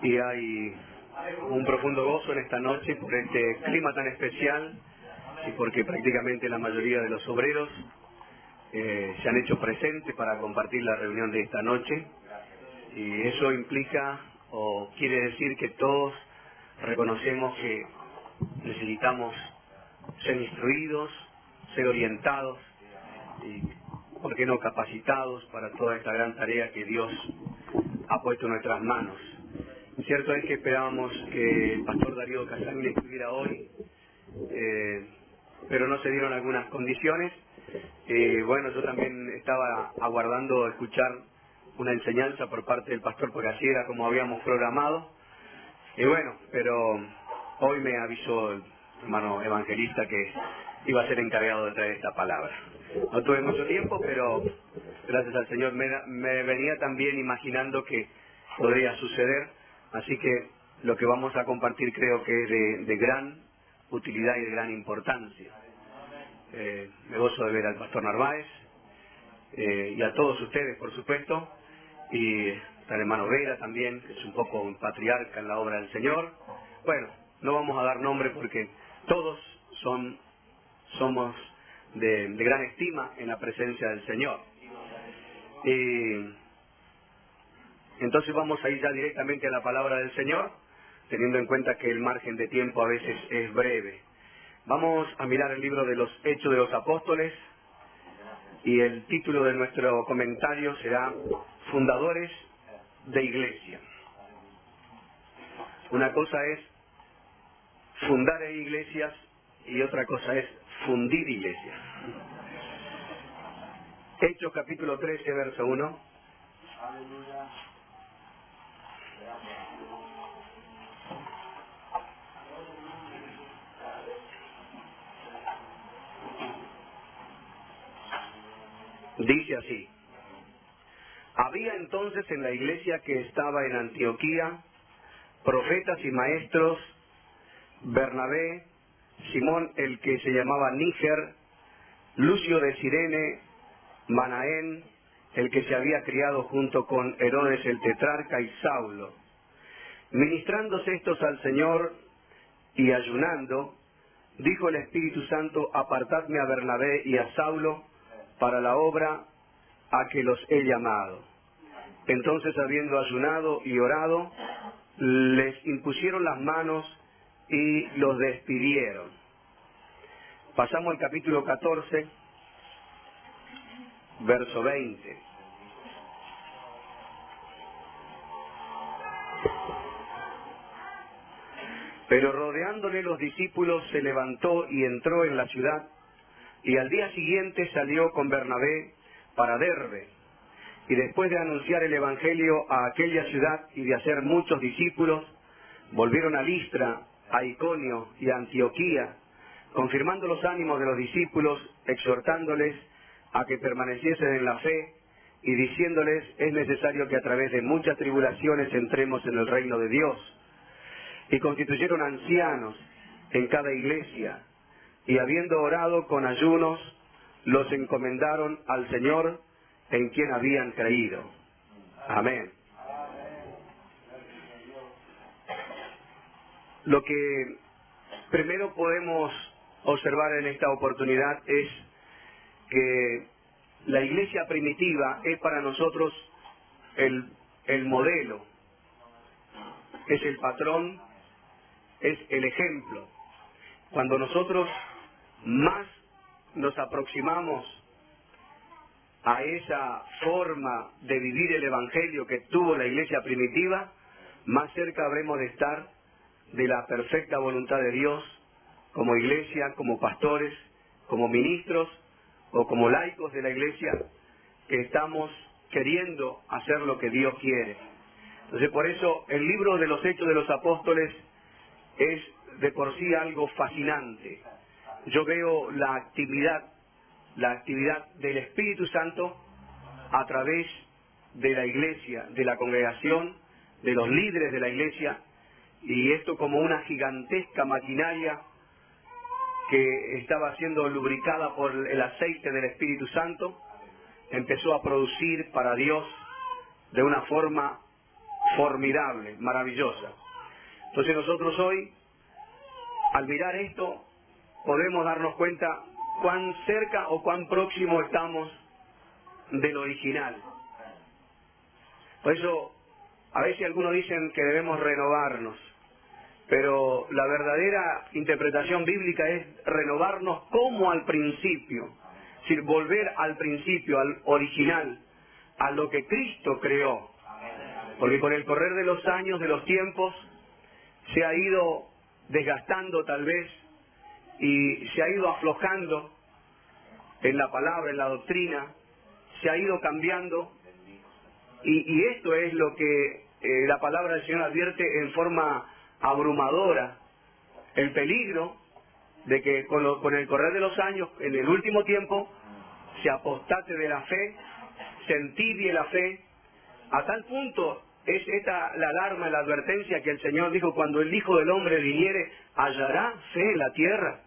y hay un profundo gozo en esta noche por este clima tan especial y porque prácticamente la mayoría de los obreros se han hecho presentes para compartir la reunión de esta noche, y eso implica o quiere decir que todos reconocemos que necesitamos ser instruidos, ser orientados y, ¿por qué no, capacitados para toda esta gran tarea que Dios ha puesto en nuestras manos? Cierto es que esperábamos que el pastor Darío Casani estuviera hoy, pero no se dieron algunas condiciones. Bueno, yo también estaba aguardando escuchar una enseñanza por parte del pastor, porque así era como habíamos programado. Y bueno, pero hoy me avisó el hermano evangelista que iba a ser encargado de traer esta palabra. No tuve mucho tiempo, pero gracias al Señor me venía también imaginando que podría suceder. Así que lo que vamos a compartir creo que es de gran utilidad y de gran importancia. Me gozo de ver al pastor Narváez y a todos ustedes, por supuesto, y al hermano Vera también, que es un poco un patriarca en la obra del Señor. Bueno, no vamos a dar nombre porque todos somos de gran estima en la presencia del Señor. Entonces vamos a ir ya directamente a la palabra del Señor, teniendo en cuenta que el margen de tiempo a veces es breve. Vamos a mirar el libro de los Hechos de los Apóstoles, y el título de nuestro comentario será Fundadores de Iglesia. Una cosa es fundar iglesias y otra cosa es fundir iglesias. Hechos capítulo 13, verso 1. Dice así: había entonces en la iglesia que estaba en Antioquía profetas y maestros: Bernabé, Simón el que se llamaba Níger, Lucio de Cirene, Manaén, el que se había criado junto con Herodes el tetrarca, y Saulo. Ministrándose estos al Señor y ayunando, dijo el Espíritu Santo: apartadme a Bernabé y a Saulo para la obra a que los he llamado. Entonces, habiendo ayunado y orado, les impusieron las manos y los despidieron. Pasamos al capítulo 14, verso 20. Pero rodeándole los discípulos, se levantó y entró en la ciudad, y al día siguiente salió con Bernabé para Derbe. Y después de anunciar el Evangelio a aquella ciudad y de hacer muchos discípulos, volvieron a Listra, a Iconio y a Antioquía, confirmando los ánimos de los discípulos, exhortándoles a que permaneciesen en la fe y diciéndoles: es necesario que a través de muchas tribulaciones entremos en el reino de Dios. Y constituyeron ancianos en cada iglesia, y habiendo orado con ayunos, los encomendaron al Señor en quien habían creído. Amén. Lo que primero podemos observar en esta oportunidad es que la iglesia primitiva es para nosotros el modelo, es el patrón, es el ejemplo. Cuando nosotros más nos aproximamos a esa forma de vivir el Evangelio que tuvo la iglesia primitiva, más cerca habremos de estar de la perfecta voluntad de Dios, como iglesia, como pastores, como ministros o como laicos de la iglesia, que estamos queriendo hacer lo que Dios quiere. Entonces, por eso el libro de los Hechos de los Apóstoles es de por sí algo fascinante. Yo veo la actividad del Espíritu Santo a través de la iglesia, de la congregación, de los líderes de la iglesia, y esto como una gigantesca maquinaria que estaba siendo lubricada por el aceite del Espíritu Santo, empezó a producir para Dios de una forma formidable, maravillosa. Entonces nosotros hoy, al mirar esto, podemos darnos cuenta cuán cerca o cuán próximo estamos del original. Por eso, a veces algunos dicen que debemos renovarnos, pero la verdadera interpretación bíblica es renovarnos como al principio, es decir, volver al principio, al original, a lo que Cristo creó. Porque con el correr de los años, de los tiempos, se ha ido desgastando tal vez y se ha ido aflojando en la palabra, en la doctrina, se ha ido cambiando y esto es lo que la palabra del Señor advierte en forma abrumadora, el peligro de que con el correr de los años, en el último tiempo, se apostate de la fe, se entibie la fe, a tal punto es esta la alarma, la advertencia que el Señor dijo: cuando el Hijo del Hombre viniere, ¿hallará fe en la tierra?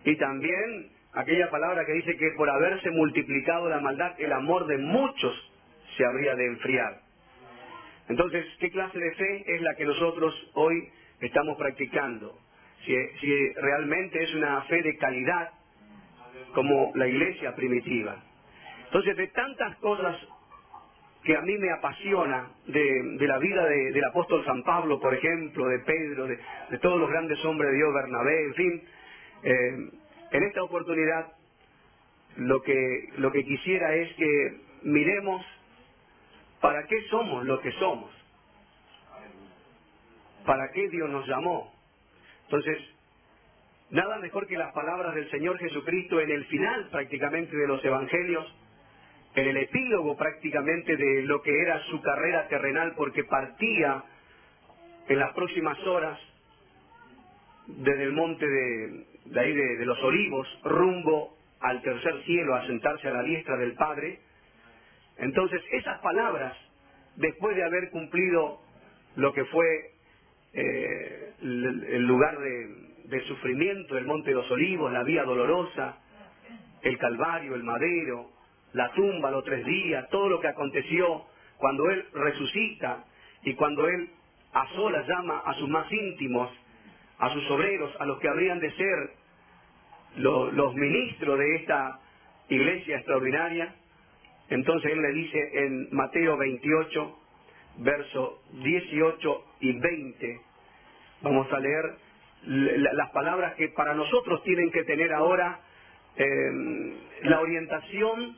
Y también aquella palabra que dice que por haberse multiplicado la maldad, el amor de muchos se habría de enfriar. Entonces, ¿qué clase de fe es la que nosotros hoy estamos practicando? Si realmente es una fe de calidad, como la iglesia primitiva. Entonces, de tantas cosas que a mí me apasiona de la vida del apóstol San Pablo, por ejemplo, de Pedro, de todos los grandes hombres de Dios, Bernabé, en fin, en esta oportunidad lo que quisiera es que miremos para qué somos lo que somos, para qué Dios nos llamó. Entonces, nada mejor que las palabras del Señor Jesucristo en el final prácticamente de los evangelios, en el epílogo prácticamente de lo que era su carrera terrenal, porque partía en las próximas horas desde el monte de ahí de los Olivos, rumbo al tercer cielo, a sentarse a la diestra del Padre. Entonces, esas palabras, después de haber cumplido lo que fue el lugar de sufrimiento, el monte de los Olivos, la vía dolorosa, el Calvario, el madero, la tumba, los 3 días, todo lo que aconteció cuando Él resucita y cuando Él a solas llama a sus más íntimos, a sus obreros, a los que habrían de ser los ministros de esta iglesia extraordinaria. Entonces Él le dice en Mateo 28, versos 18 y 20, vamos a leer las palabras que para nosotros tienen que tener ahora la orientación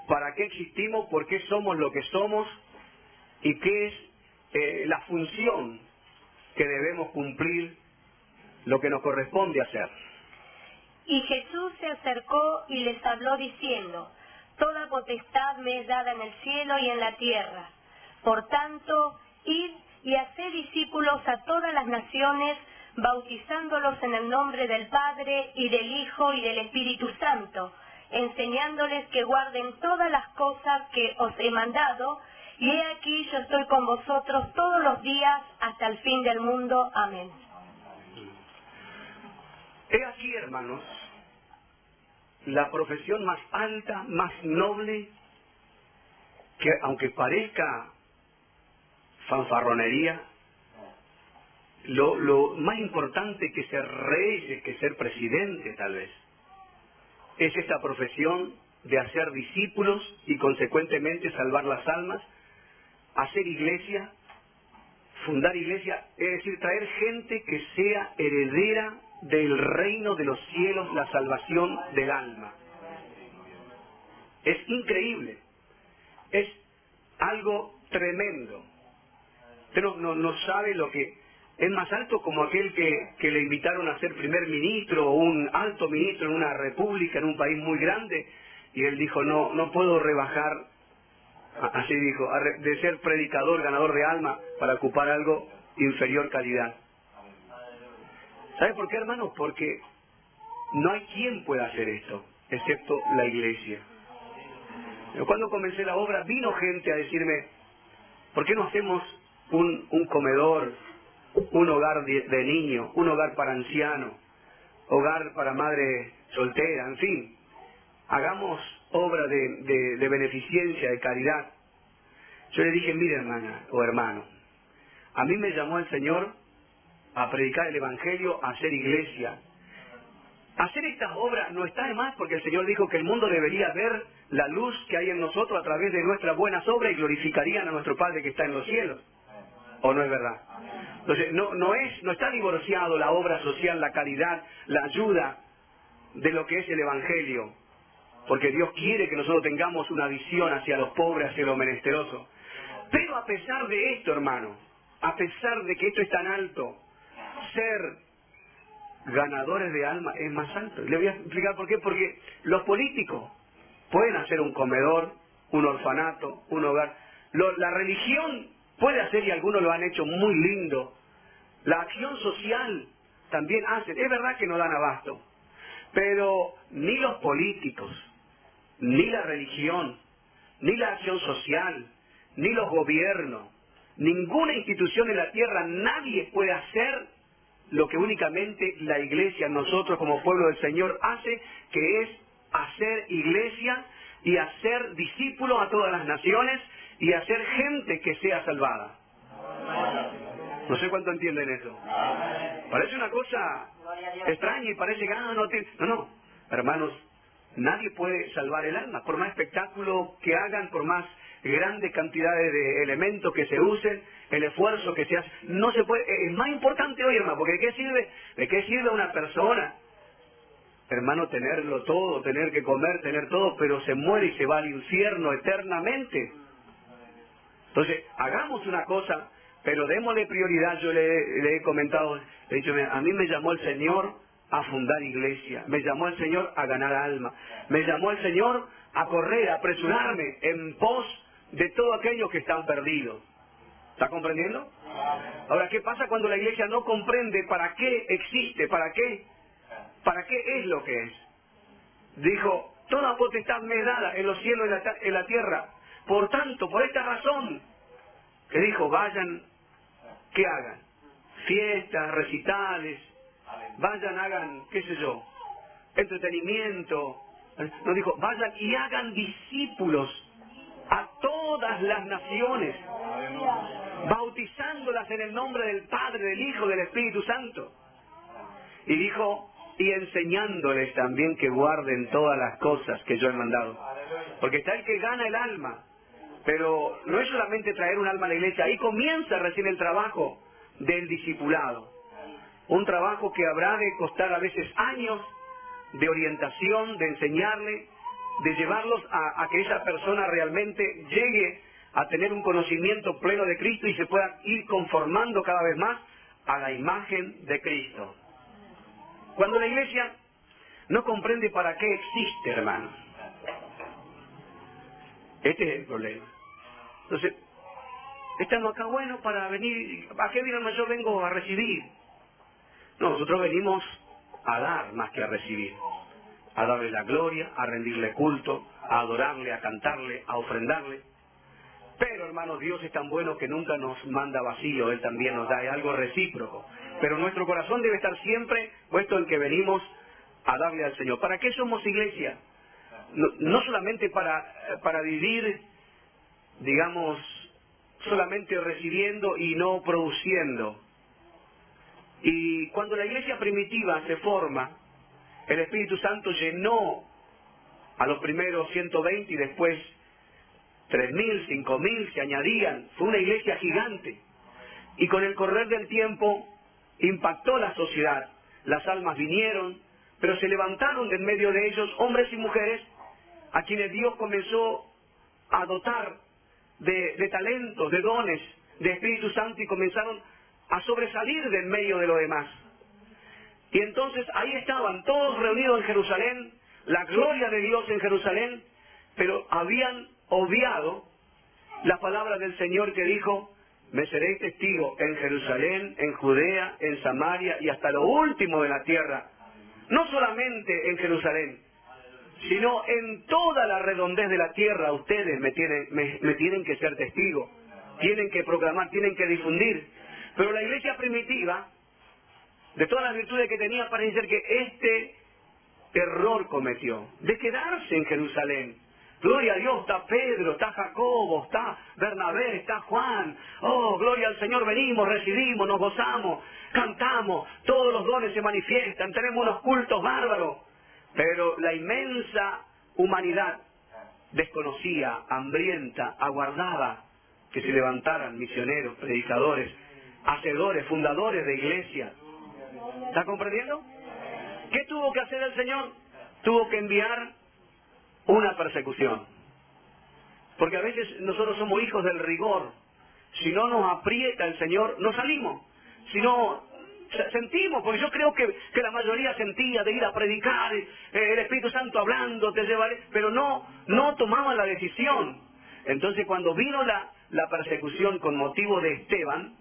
para qué existimos, por qué somos lo que somos y qué es la función que debemos cumplir, lo que nos corresponde hacer. Y Jesús se acercó y les habló diciendo: toda potestad me es dada en el cielo y en la tierra. Por tanto, id y haced discípulos a todas las naciones, bautizándolos en el nombre del Padre, y del Hijo, y del Espíritu Santo, enseñándoles que guarden todas las cosas que os he mandado, y he aquí yo estoy con vosotros todos los días hasta el fin del mundo. Amén. He aquí, hermanos, la profesión más alta, más noble, que aunque parezca fanfarronería, lo más importante que ser rey, que ser presidente tal vez, es esta profesión de hacer discípulos y consecuentemente salvar las almas, hacer iglesia, fundar iglesia, es decir, traer gente que sea heredera del reino de los cielos, la salvación del alma. Es increíble, es algo tremendo. Usted no sabe lo que es más alto, como aquel que le invitaron a ser primer ministro o un alto ministro en una república, en un país muy grande, y él dijo: no puedo rebajar, así dijo, de ser predicador, ganador de alma, para ocupar algo inferior calidad. ¿Sabe por qué, hermanos? Porque no hay quien pueda hacer esto, excepto la iglesia. Cuando comencé la obra, vino gente a decirme: ¿por qué no hacemos un comedor, un hogar de niños, un hogar para ancianos, hogar para madre soltera, en fin? Hagamos obra de beneficencia, de caridad. Yo le dije, mire hermana o hermano, a mí me llamó el Señor a predicar el Evangelio, a hacer iglesia. Hacer estas obras no está de más, porque el Señor dijo que el mundo debería ver la luz que hay en nosotros a través de nuestras buenas obras y glorificarían a nuestro Padre que está en los cielos. ¿O no es verdad? Entonces, no está divorciado la obra social, la caridad, la ayuda de lo que es el Evangelio, porque Dios quiere que nosotros tengamos una visión hacia los pobres, hacia los menesterosos. Pero a pesar de esto, hermano, a pesar de que esto es tan alto, ser ganadores de alma es más alto. Le voy a explicar por qué. Porque los políticos pueden hacer un comedor, un orfanato, un hogar. La religión puede hacer, y algunos lo han hecho muy lindo. La acción social también hacen. Es verdad que no dan abasto, pero ni los políticos, ni la religión, ni la acción social, ni los gobiernos, ninguna institución en la tierra, nadie puede hacer lo que únicamente la iglesia, nosotros como pueblo del Señor, hace, que es hacer iglesia y hacer discípulos a todas las naciones y hacer gente que sea salvada. No sé cuánto entienden eso. Parece una cosa extraña y parece que no, hermanos, nadie puede salvar el alma, por más espectáculo que hagan, por más grandes cantidades de elementos que se usen, el esfuerzo que se hace, no se puede. Es más importante hoy, hermano, porque ¿de qué sirve a una persona, hermano, tenerlo todo, tener que comer, tener todo, pero se muere y se va al infierno eternamente? Entonces, hagamos una cosa, pero démosle prioridad. Yo le he comentado, le he dicho, a mí me llamó el Señor a fundar iglesia, me llamó el Señor a ganar alma, me llamó el Señor a correr, a apresurarme en pos de todos aquellos que están perdidos. ¿Está comprendiendo? Ahora, ¿qué pasa cuando la iglesia no comprende para qué existe, para qué es lo que es? Dijo, toda potestad me es dada en los cielos y en la tierra. Por tanto, por esta razón, que dijo, vayan, ¿qué hagan? Fiestas, recitales, vayan, hagan, qué sé yo, entretenimiento. Nos dijo, vayan y hagan discípulos a todas las naciones, bautizándolas en el nombre del Padre, del Hijo, del Espíritu Santo. Y dijo, y enseñándoles también que guarden todas las cosas que yo he mandado. Porque está el que gana el alma, pero no es solamente traer un alma a la iglesia, ahí comienza recién el trabajo del discipulado. Un trabajo que habrá de costar a veces años de orientación, de enseñarle, de llevarlos a que esa persona realmente llegue a tener un conocimiento pleno de Cristo y se pueda ir conformando cada vez más a la imagen de Cristo. Cuando la iglesia no comprende para qué existe, hermano, este es el problema. Entonces, estamos acá, bueno, para venir, ¿a qué vino? Yo vengo a recibir. No, nosotros venimos a dar más que a recibir, a darle la gloria, a rendirle culto, a adorarle, a cantarle, a ofrendarle. Pero, hermanos, Dios es tan bueno que nunca nos manda vacío, Él también nos da, es algo recíproco. Pero nuestro corazón debe estar siempre puesto en que venimos a darle al Señor. ¿Para qué somos iglesia? No solamente para vivir, digamos, solamente recibiendo y no produciendo. Y cuando la iglesia primitiva se forma, el Espíritu Santo llenó a los primeros 120 y después 3.000, 5.000 se añadían. Fue una iglesia gigante. Y con el correr del tiempo impactó la sociedad. Las almas vinieron, pero se levantaron de en medio de ellos hombres y mujeres a quienes Dios comenzó a dotar de talentos, de dones, de Espíritu Santo, y comenzaron a sobresalir de en medio de lo demás. Y entonces ahí estaban todos reunidos en Jerusalén, la gloria de Dios en Jerusalén, pero habían obviado la palabra del Señor que dijo, me seréis testigo en Jerusalén, en Judea, en Samaria y hasta lo último de la tierra. No solamente en Jerusalén, sino en toda la redondez de la tierra. Ustedes me tienen que ser testigos, tienen que proclamar, tienen que difundir. Pero la iglesia primitiva, de todas las virtudes que tenía, parece ser que este error cometió, de quedarse en Jerusalén. gloria a Dios, está Pedro, está Jacobo, está Bernabé, está Juan. Oh, gloria al Señor, venimos, recibimos, nos gozamos, cantamos, todos los dones se manifiestan, tenemos unos cultos bárbaros. Pero la inmensa humanidad desconocía, hambrienta, aguardaba que se levantaran misioneros, predicadores, hacedores, fundadores de iglesias. ¿Está comprendiendo? ¿Qué tuvo que hacer el Señor? Tuvo que enviar una persecución. Porque a veces nosotros somos hijos del rigor. Si no nos aprieta el Señor, no salimos. Si no, sentimos, porque yo creo que la mayoría sentía de ir a predicar, el Espíritu Santo hablando, te llevaré, pero no tomaban la decisión. Entonces cuando vino la persecución con motivo de Esteban,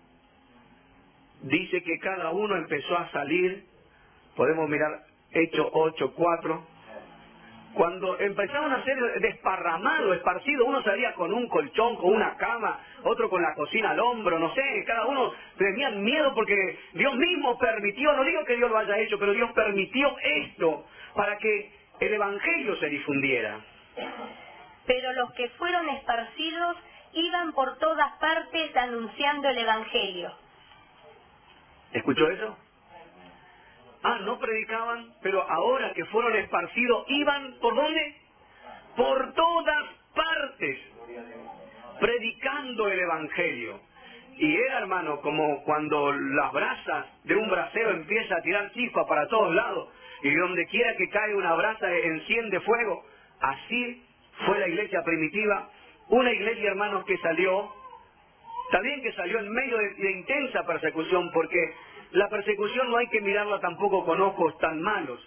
dice que cada uno empezó a salir. Podemos mirar Hechos 8:4. Cuando empezaron a ser desparramados, esparcidos, uno salía con un colchón, con una cama, otro con la cocina al hombro, no sé, cada uno tenía miedo porque Dios mismo permitió, no digo que Dios lo haya hecho, pero Dios permitió esto para que el Evangelio se difundiera. Pero los que fueron esparcidos iban por todas partes anunciando el Evangelio. ¿Escuchó eso? No predicaban, pero ahora que fueron esparcidos, iban, ¿por dónde? Por todas partes, predicando el Evangelio. Y era, hermano, como cuando las brasas de un brasero empieza a tirar chispa para todos lados, y donde quiera que cae una brasa enciende fuego. Así fue la iglesia primitiva, una iglesia, hermanos, que salió, también que salió en medio de intensa persecución, porque la persecución no hay que mirarla tampoco con ojos tan malos,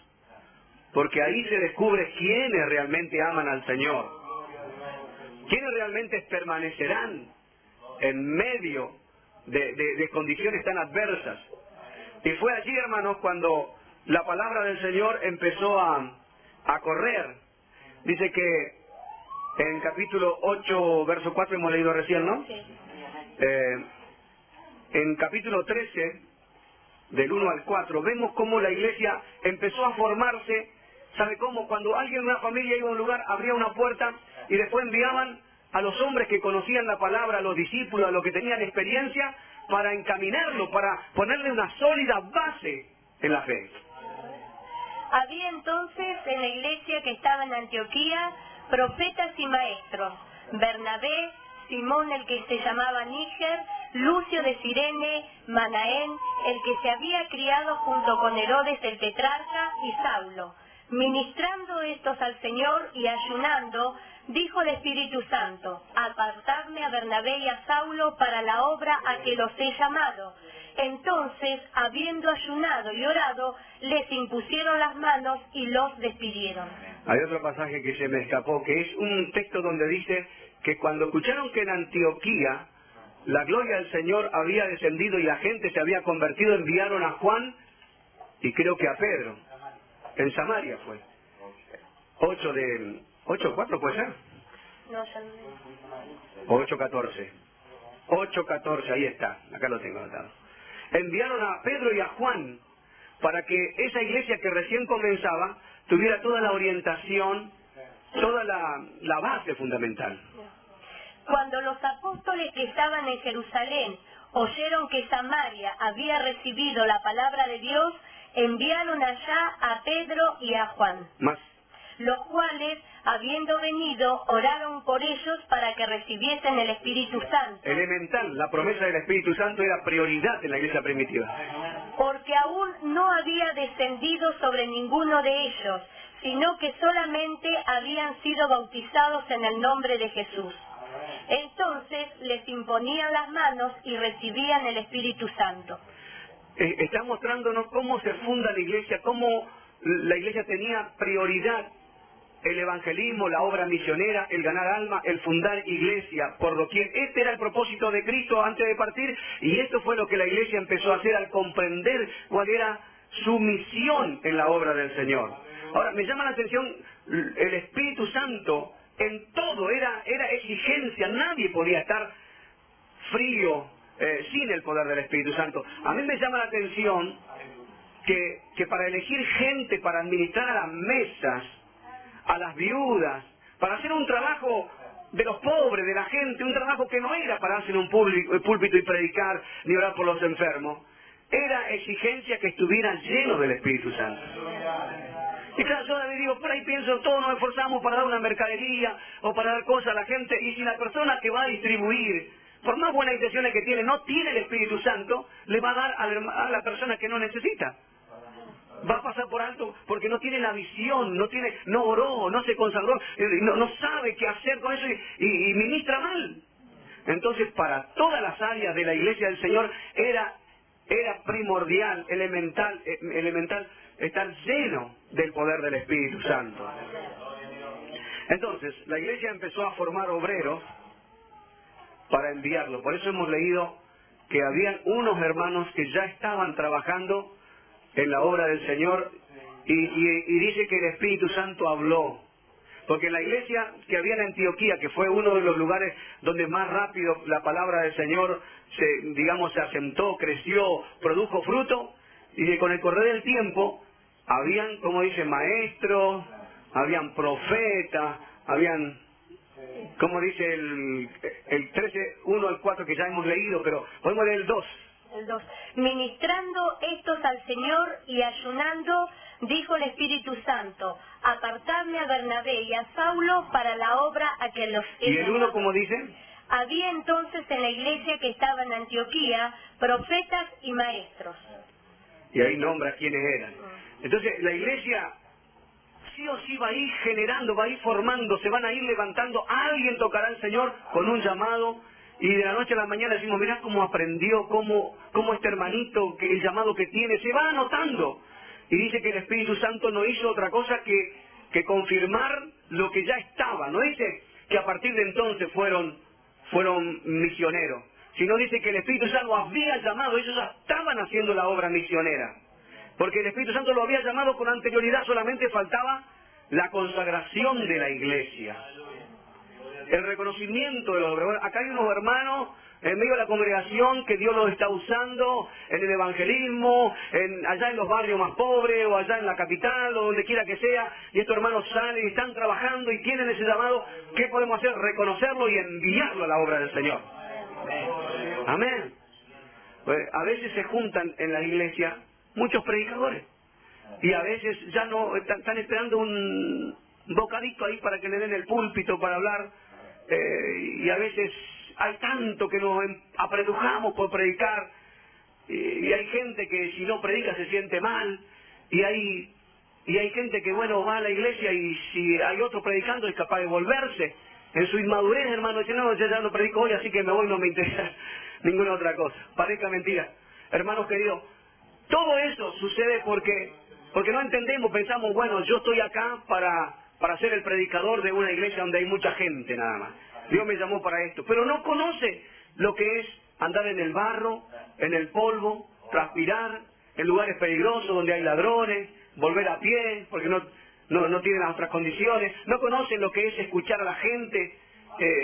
porque ahí se descubre quiénes realmente aman al Señor, quiénes realmente permanecerán en medio de condiciones tan adversas. Y fue allí, hermanos, cuando la palabra del Señor empezó a correr. Dice que en capítulo 8, verso 4 hemos leído recién, ¿no? Sí. En capítulo 13, del 1 al 4, vemos cómo la iglesia empezó a formarse. ¿Sabe cómo? Cuando alguien, una familia iba a un lugar, abría una puerta y después enviaban a los hombres que conocían la palabra, a los discípulos, a los que tenían experiencia, para encaminarlo, para ponerle una sólida base en la fe. Había entonces en la iglesia que estaba en Antioquía profetas y maestros: Bernabé, Simón el que se llamaba Níger, Lucio de Cirene, Manaén, el que se había criado junto con Herodes el tetrarca, y Saulo. Ministrando estos al Señor y ayunando, dijo el Espíritu Santo: apartadme a Bernabé y a Saulo para la obra a que los he llamado. Entonces, habiendo ayunado y orado, les impusieron las manos y los despidieron. Hay otro pasaje que se me escapó, que es un texto donde dice que cuando escucharon que en Antioquía la gloria del Señor había descendido y la gente se había convertido, enviaron a Juan y creo que a Pedro. En Samaria fue. 8:4 puede ser. No, ya no. 8:14. 8:14, ahí está, acá lo tengo anotado. Enviaron a Pedro y a Juan para que esa iglesia que recién comenzaba tuviera toda la orientación, toda la base fundamental. Cuando los apóstoles que estaban en Jerusalén oyeron que Samaria había recibido la palabra de Dios, enviaron allá a Pedro y a Juan. Más. Los cuales, habiendo venido, oraron por ellos para que recibiesen el Espíritu Santo. Elemental, la promesa del Espíritu Santo era prioridad en la iglesia primitiva. Porque aún no había descendido sobre ninguno de ellos, sino que solamente habían sido bautizados en el nombre de Jesús. Entonces les imponían las manos y recibían el Espíritu Santo. Está mostrándonos cómo se funda la iglesia, cómo la iglesia tenía prioridad: el evangelismo, la obra misionera, el ganar alma, el fundar iglesia por doquier. Este era el propósito de Cristo antes de partir, y esto fue lo que la iglesia empezó a hacer al comprender cuál era su misión en la obra del Señor. Ahora, me llama la atención el Espíritu Santo. En todo era exigencia, nadie podía estar frío sin el poder del Espíritu Santo. A mí me llama la atención que para elegir gente para administrar a las mesas, a las viudas, para hacer un trabajo de los pobres, de la gente, un trabajo que no era pararse en un púlpito y predicar ni orar por los enfermos. Era exigencia que estuvieran llenos del Espíritu Santo. Y claro, yo le digo, por ahí pienso, todos nos esforzamos para dar una mercadería o para dar cosas a la gente, y si la persona que va a distribuir, por más buenas intenciones que tiene, no tiene el Espíritu Santo, le va a dar a la persona que no necesita. Va a pasar por alto porque no tiene la visión, no oró, no se consagró, no sabe qué hacer con eso y ministra mal. Entonces, para todas las áreas de la Iglesia del Señor era primordial, elemental estar lleno del poder del Espíritu Santo. Entonces, la Iglesia empezó a formar obreros para enviarlo. Por eso hemos leído que habían unos hermanos que ya estaban trabajando en la obra del Señor y dice que el Espíritu Santo habló. Porque la iglesia que había en Antioquía, que fue uno de los lugares donde más rápido la palabra del Señor se asentó, creció, produjo fruto, y que con el correr del tiempo habían, como dice, maestros, habían profetas, habían, como dice el 13, 1 al 4 que ya hemos leído, pero podemos leer el 2. El 2. Ministrando estos al Señor y ayunando, dijo el Espíritu Santo, apartadme a Bernabé y a Saulo para la obra a que los he ¿Y el 1 cómo dice? Había entonces en la iglesia que estaba en Antioquía profetas y maestros. Y ahí nombra quiénes eran. Entonces la iglesia sí o sí va a ir generando, va a ir formando, se van a ir levantando, alguien tocará al Señor con un llamado, y de la noche a la mañana decimos, mirá cómo aprendió, cómo este hermanito, que el llamado que tiene, se va anotando. Y dice que el Espíritu Santo no hizo otra cosa que confirmar lo que ya estaba. No dice que a partir de entonces fueron misioneros, sino dice que el Espíritu Santo había llamado, ellos ya estaban haciendo la obra misionera. Porque el Espíritu Santo lo había llamado con anterioridad, solamente faltaba la consagración de la iglesia. El reconocimiento de los obreros. Acá hay unos hermanos en medio de la congregación que Dios los está usando en el evangelismo, allá en los barrios más pobres, o allá en la capital, o donde quiera que sea, y estos hermanos salen y están trabajando y tienen ese llamado. ¿Qué podemos hacer? Reconocerlo y enviarlo a la obra del Señor. Amén. Pues a veces se juntan en la iglesia muchos predicadores, y a veces ya no están esperando un bocadito ahí para que le den el púlpito para hablar, y a veces hay tanto que nos apretujamos por predicar, y hay gente que si no predica se siente mal, y hay gente que bueno va a la iglesia y si hay otro predicando es capaz de volverse en su inmadurez, hermano, dice, no, yo ya no predico hoy, así que me voy, no me interesa ninguna otra cosa. Parezca mentira. Hermanos queridos, todo eso sucede porque no entendemos, pensamos, bueno, yo estoy acá para ser el predicador de una iglesia donde hay mucha gente nada más. Dios me llamó para esto, pero no conoce lo que es andar en el barro, en el polvo, transpirar, en lugares peligrosos donde hay ladrones, volver a pie, porque no tienen las otras condiciones, no conocen lo que es escuchar a la gente,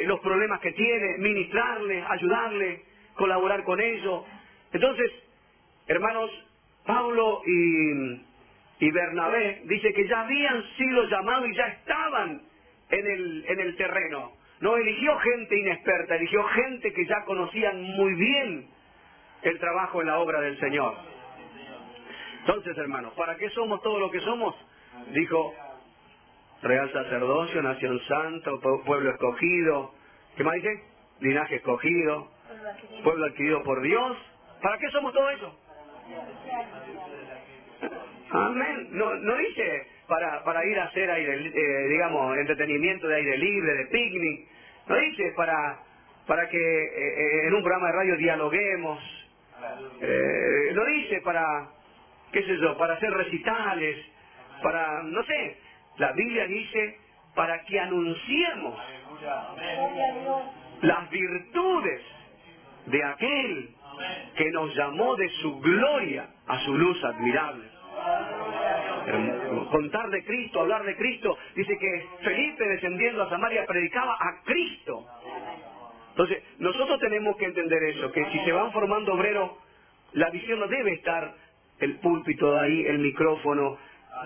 los problemas que tiene, ministrarle, ayudarle, colaborar con ellos. Entonces, hermanos, Pablo y Bernabé dice que ya habían sido llamados y ya estaban en el terreno. No eligió gente inexperta, eligió gente que ya conocían muy bien el trabajo en la obra del Señor. Entonces, hermanos, ¿para qué somos todo lo que somos? Dijo, real sacerdocio, nación santa, pueblo escogido. ¿Qué más dice? Linaje escogido, pueblo adquirido por Dios. ¿Para qué somos todo eso? Amén. No dice para ir a hacer entretenimiento de aire libre, de picnic. No dice para que en un programa de radio dialoguemos. No dice para, qué sé yo, para hacer recitales, no sé. La Biblia dice para que anunciemos las virtudes de aquel que nos llamó de su gloria a su luz admirable. Contar de Cristo, hablar de Cristo. Dice que Felipe, descendiendo a Samaria, predicaba a Cristo. Entonces, nosotros tenemos que entender eso, que si se van formando obreros, la visión no debe estar el púlpito de ahí, el micrófono.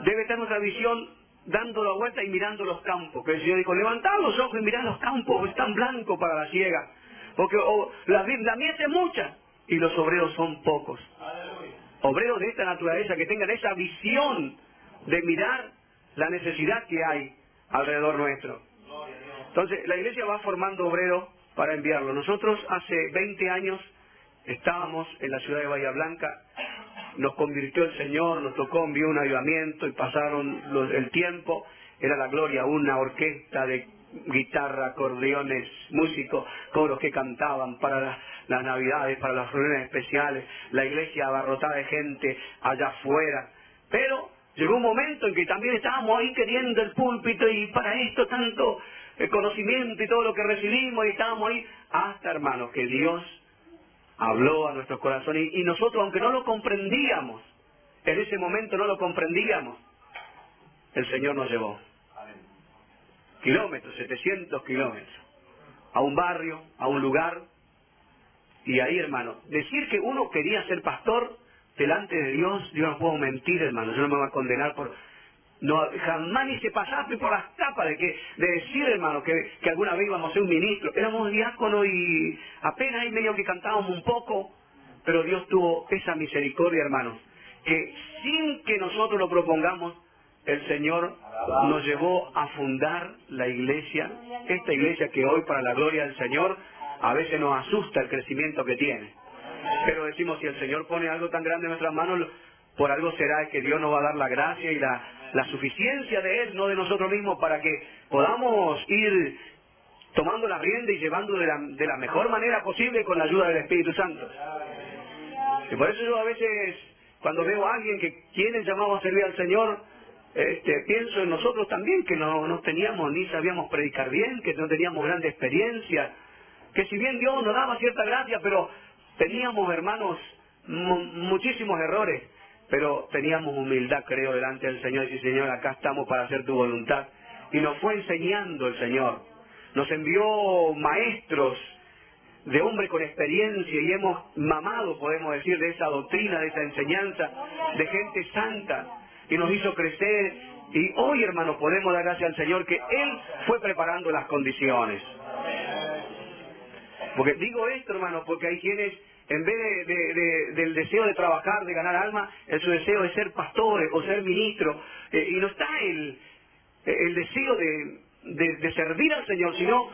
Debe estar nuestra visión dando la vuelta y mirando los campos. Que el Señor dijo, levantad los ojos y mirad los campos, están blancos para la siega. Porque la mies es mucha y los obreros son pocos. Obreros de esta naturaleza, que tengan esa visión de mirar la necesidad que hay alrededor nuestro. Entonces, la iglesia va formando obreros para enviarlo. Nosotros hace 20 años estábamos en la ciudad de Bahía Blanca, nos convirtió el Señor, nos tocó, envió un avivamiento y pasaron el tiempo, era la gloria, una orquesta de guitarra, acordeones, músicos, coros que cantaban para las navidades, para las reuniones especiales, la iglesia abarrotada de gente allá afuera. Pero llegó un momento en que también estábamos ahí queriendo el púlpito y para esto tanto conocimiento y todo lo que recibimos y estábamos ahí, hasta hermanos, que Dios habló a nuestros corazones y nosotros, aunque no lo comprendíamos, en ese momento no lo comprendíamos, el Señor nos llevó. Kilómetros, 700 kilómetros, a un barrio, a un lugar, y ahí, hermano, decir que uno quería ser pastor delante de Dios, yo no puedo mentir, hermano, yo no me voy a condenar por... No, jamás ni se pasaste por las tapas de decir, hermano, que alguna vez íbamos a ser un ministro. Éramos diáconos y apenas ahí medio que cantábamos un poco, pero Dios tuvo esa misericordia, hermanos, que sin que nosotros lo propongamos, el Señor nos llevó a fundar la iglesia, esta iglesia que hoy, para la gloria del Señor, a veces nos asusta el crecimiento que tiene. Pero decimos, si el Señor pone algo tan grande en nuestras manos, por algo será que Dios nos va a dar la gracia y la suficiencia de Él, no de nosotros mismos, para que podamos ir tomando la rienda y llevando de la mejor manera posible con la ayuda del Espíritu Santo. Y por eso yo a veces, cuando veo a alguien que quiere llamado a servir al Señor, pienso en nosotros también, que no teníamos ni sabíamos predicar bien, que no teníamos grande experiencia, que si bien Dios nos daba cierta gracia, pero teníamos, hermanos, muchísimos errores, pero teníamos humildad, creo, delante del Señor, y decir, Señor, acá estamos para hacer tu voluntad. Y nos fue enseñando el Señor, nos envió maestros de hombre con experiencia y hemos mamado, podemos decir, de esa doctrina, de esa enseñanza, de gente santa, y nos hizo crecer. Y hoy, hermano, podemos dar gracias al Señor que Él fue preparando las condiciones. Porque digo esto, hermano, porque hay quienes, en vez del deseo de trabajar, de ganar alma, su deseo es ser pastores o ser ministros, y no está el deseo de servir al Señor, sino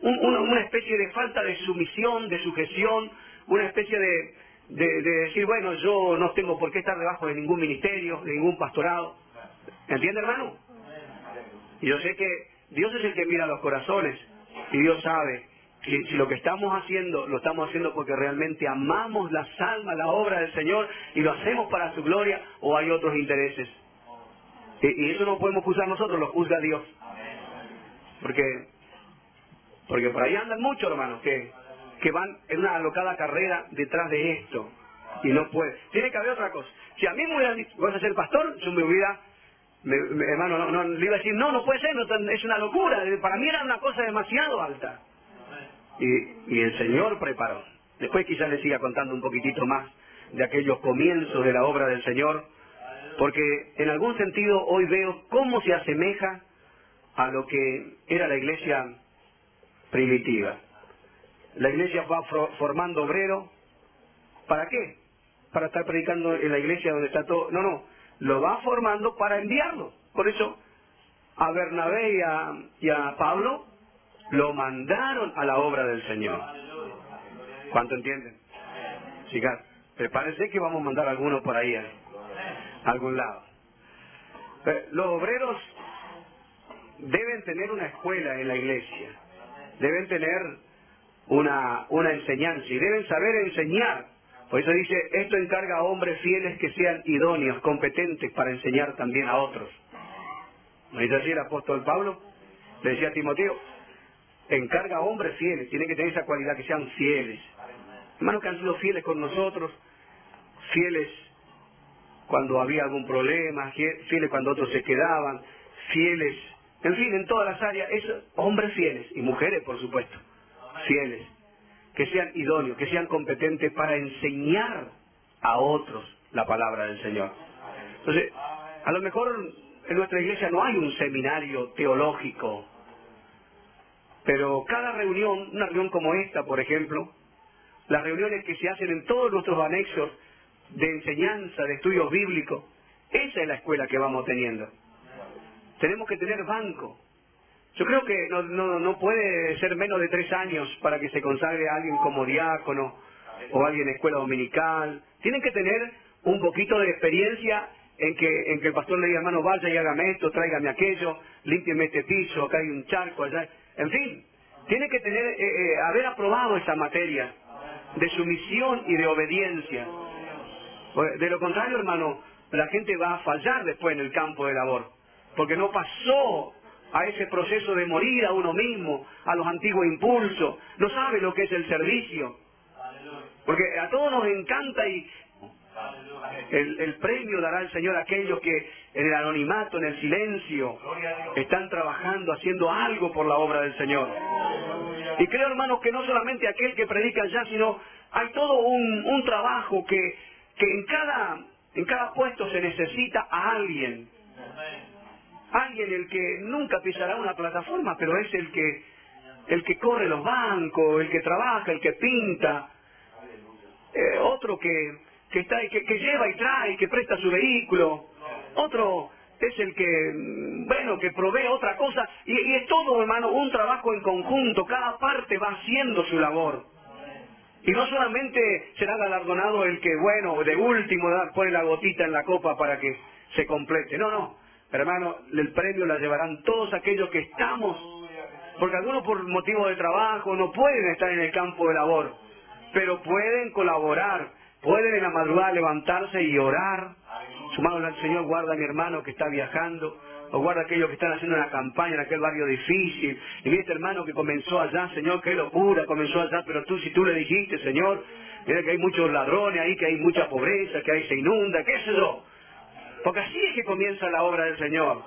una especie de falta de sumisión, de sujeción, una especie de decir, bueno, yo no tengo por qué estar debajo de ningún ministerio, de ningún pastorado. ¿Entiende, hermano? Y yo sé que Dios es el que mira los corazones, y Dios sabe si lo que estamos haciendo, lo estamos haciendo porque realmente amamos las almas, la obra del Señor, y lo hacemos para su gloria, o hay otros intereses. Y eso no podemos juzgar nosotros, lo juzga Dios. Porque por ahí andan muchos, hermanos, que van en una alocada carrera detrás de esto, y no puede. Tiene que haber otra cosa. Si a mí me hubieran dicho, ¿vas a ser pastor? Yo me hubiera... hermano, no, le iba a decir, no puede ser, es una locura. Para mí era una cosa demasiado alta. Y el Señor preparó. Después quizás le siga contando un poquitito más de aquellos comienzos de la obra del Señor, porque en algún sentido hoy veo cómo se asemeja a lo que era la iglesia primitiva. La iglesia va formando obreros. ¿Para qué? Para estar predicando en la iglesia donde está todo. No, lo va formando para enviarlo. Por eso a Bernabé y a Pablo lo mandaron a la obra del Señor. ¿Cuánto entienden? Chicas, prepárense que vamos a mandar a alguno por ahí, a algún lado. Los obreros deben tener una escuela en la iglesia, deben tener una enseñanza y deben saber enseñar. Por eso dice, esto encarga a hombres fieles que sean idóneos, competentes para enseñar también a otros. ¿No dice así el apóstol Pablo? Le decía a Timoteo, encarga a hombres fieles, tienen que tener esa cualidad, que sean fieles. Hermanos que han sido fieles con nosotros, fieles cuando había algún problema, fieles cuando otros se quedaban, fieles, en fin, en todas las áreas, hombres fieles, y mujeres por supuesto, fieles, que sean idóneos, que sean competentes para enseñar a otros la palabra del Señor. Entonces, a lo mejor en nuestra iglesia no hay un seminario teológico, pero cada reunión, una reunión como esta, por ejemplo, las reuniones que se hacen en todos nuestros anexos de enseñanza, de estudios bíblicos, esa es la escuela que vamos teniendo. Tenemos que tener banco. Yo creo que no puede ser menos de 3 años para que se consagre a alguien como diácono o alguien en escuela dominical. Tienen que tener un poquito de experiencia en que el pastor le diga, hermano, vaya y hágame esto, tráigame aquello, límpieme este piso, acá hay un charco, allá. En fin, tiene que tener haber aprobado esa materia de sumisión y de obediencia. De lo contrario, hermano, la gente va a fallar después en el campo de labor, porque no pasó a ese proceso de morir a uno mismo, a los antiguos impulsos, no sabe lo que es el servicio. Porque a todos nos encanta y el premio dará el Señor a aquellos que en el anonimato, en el silencio, están trabajando, haciendo algo por la obra del Señor. Y creo, hermanos, que no solamente aquel que predica allá, sino hay todo un trabajo que en cada puesto se necesita a alguien. Alguien el que nunca pisará una plataforma, pero es el que corre los bancos, el que trabaja, el que pinta. Otro que lleva y trae, que presta su vehículo. Otro es el que provee otra cosa. Y es todo, hermano, un trabajo en conjunto. Cada parte va haciendo su labor. Y no solamente será galardonado el que, de último, pone la gotita en la copa para que se complete. No. Hermano, el premio la llevarán todos aquellos que estamos, porque algunos por motivo de trabajo no pueden estar en el campo de labor, pero pueden colaborar, pueden en la madrugada levantarse y orar. Su mano al Señor, guarda a mi hermano que está viajando, o guarda a aquellos que están haciendo una campaña en aquel barrio difícil. Y mira este hermano que comenzó allá, Señor, qué locura, comenzó allá, pero si tú le dijiste, Señor, mira que hay muchos ladrones ahí, que hay mucha pobreza, que ahí se inunda, qué sé yo. Porque así es que comienza la obra del Señor.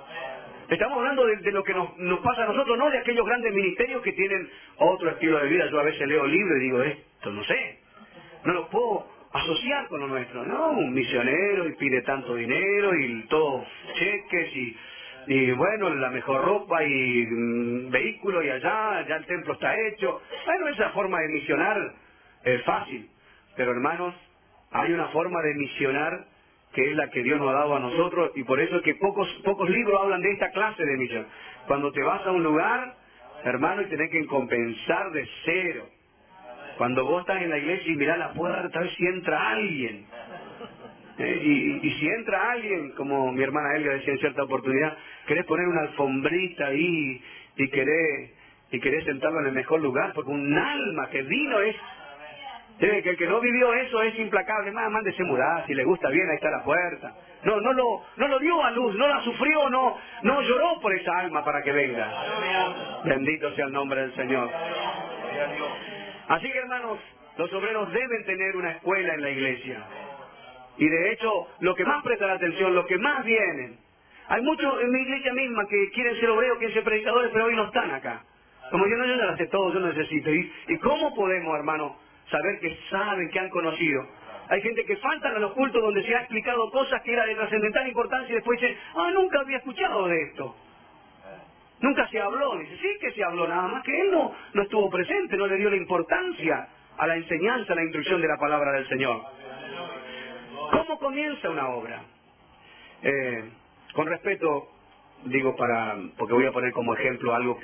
Estamos hablando de lo que nos pasa a nosotros, no de aquellos grandes ministerios que tienen otro estilo de vida. Yo a veces leo libros y digo, esto no sé, no lo puedo asociar con lo nuestro. No, un misionero y pide tanto dinero y todos cheques y la mejor ropa y vehículo y ya el templo está hecho. Bueno, esa forma de misionar es fácil, pero hermanos, hay una forma de misionar que es la que Dios nos ha dado a nosotros, y por eso es que pocos libros hablan de esta clase de misión. Cuando te vas a un lugar, hermano, y tenés que compensar de cero. Cuando vos estás en la iglesia y mirás la puerta, a ver si entra alguien. Y si entra alguien, como mi hermana Elga decía en cierta oportunidad, querés poner una alfombrita ahí y querés sentarlo en el mejor lugar, porque un alma que vino es... Que el que no vivió eso es implacable. Mándese mudar, si le gusta bien, ahí está la puerta. No lo dio a luz, no la sufrió, no lloró por esa alma para que venga. Bendito sea el nombre del Señor. Así que, hermanos, los obreros deben tener una escuela en la iglesia. Y de hecho, lo que más presta la atención, lo que más vienen. Hay muchos en mi iglesia misma que quieren ser obreros, quieren ser predicadores, pero hoy no están acá. Como yo ya lo sé todo, yo necesito. ¿Y cómo podemos, hermano, saber que saben, que han conocido? Hay gente que faltan a los cultos donde se ha explicado cosas que eran de trascendental importancia y después dicen, nunca había escuchado de esto. Nunca se habló. Dice, sí que se habló, nada más que él no estuvo presente, no le dio la importancia a la enseñanza, a la instrucción de la palabra del Señor. ¿Cómo comienza una obra? Con respeto, digo, porque voy a poner como ejemplo algo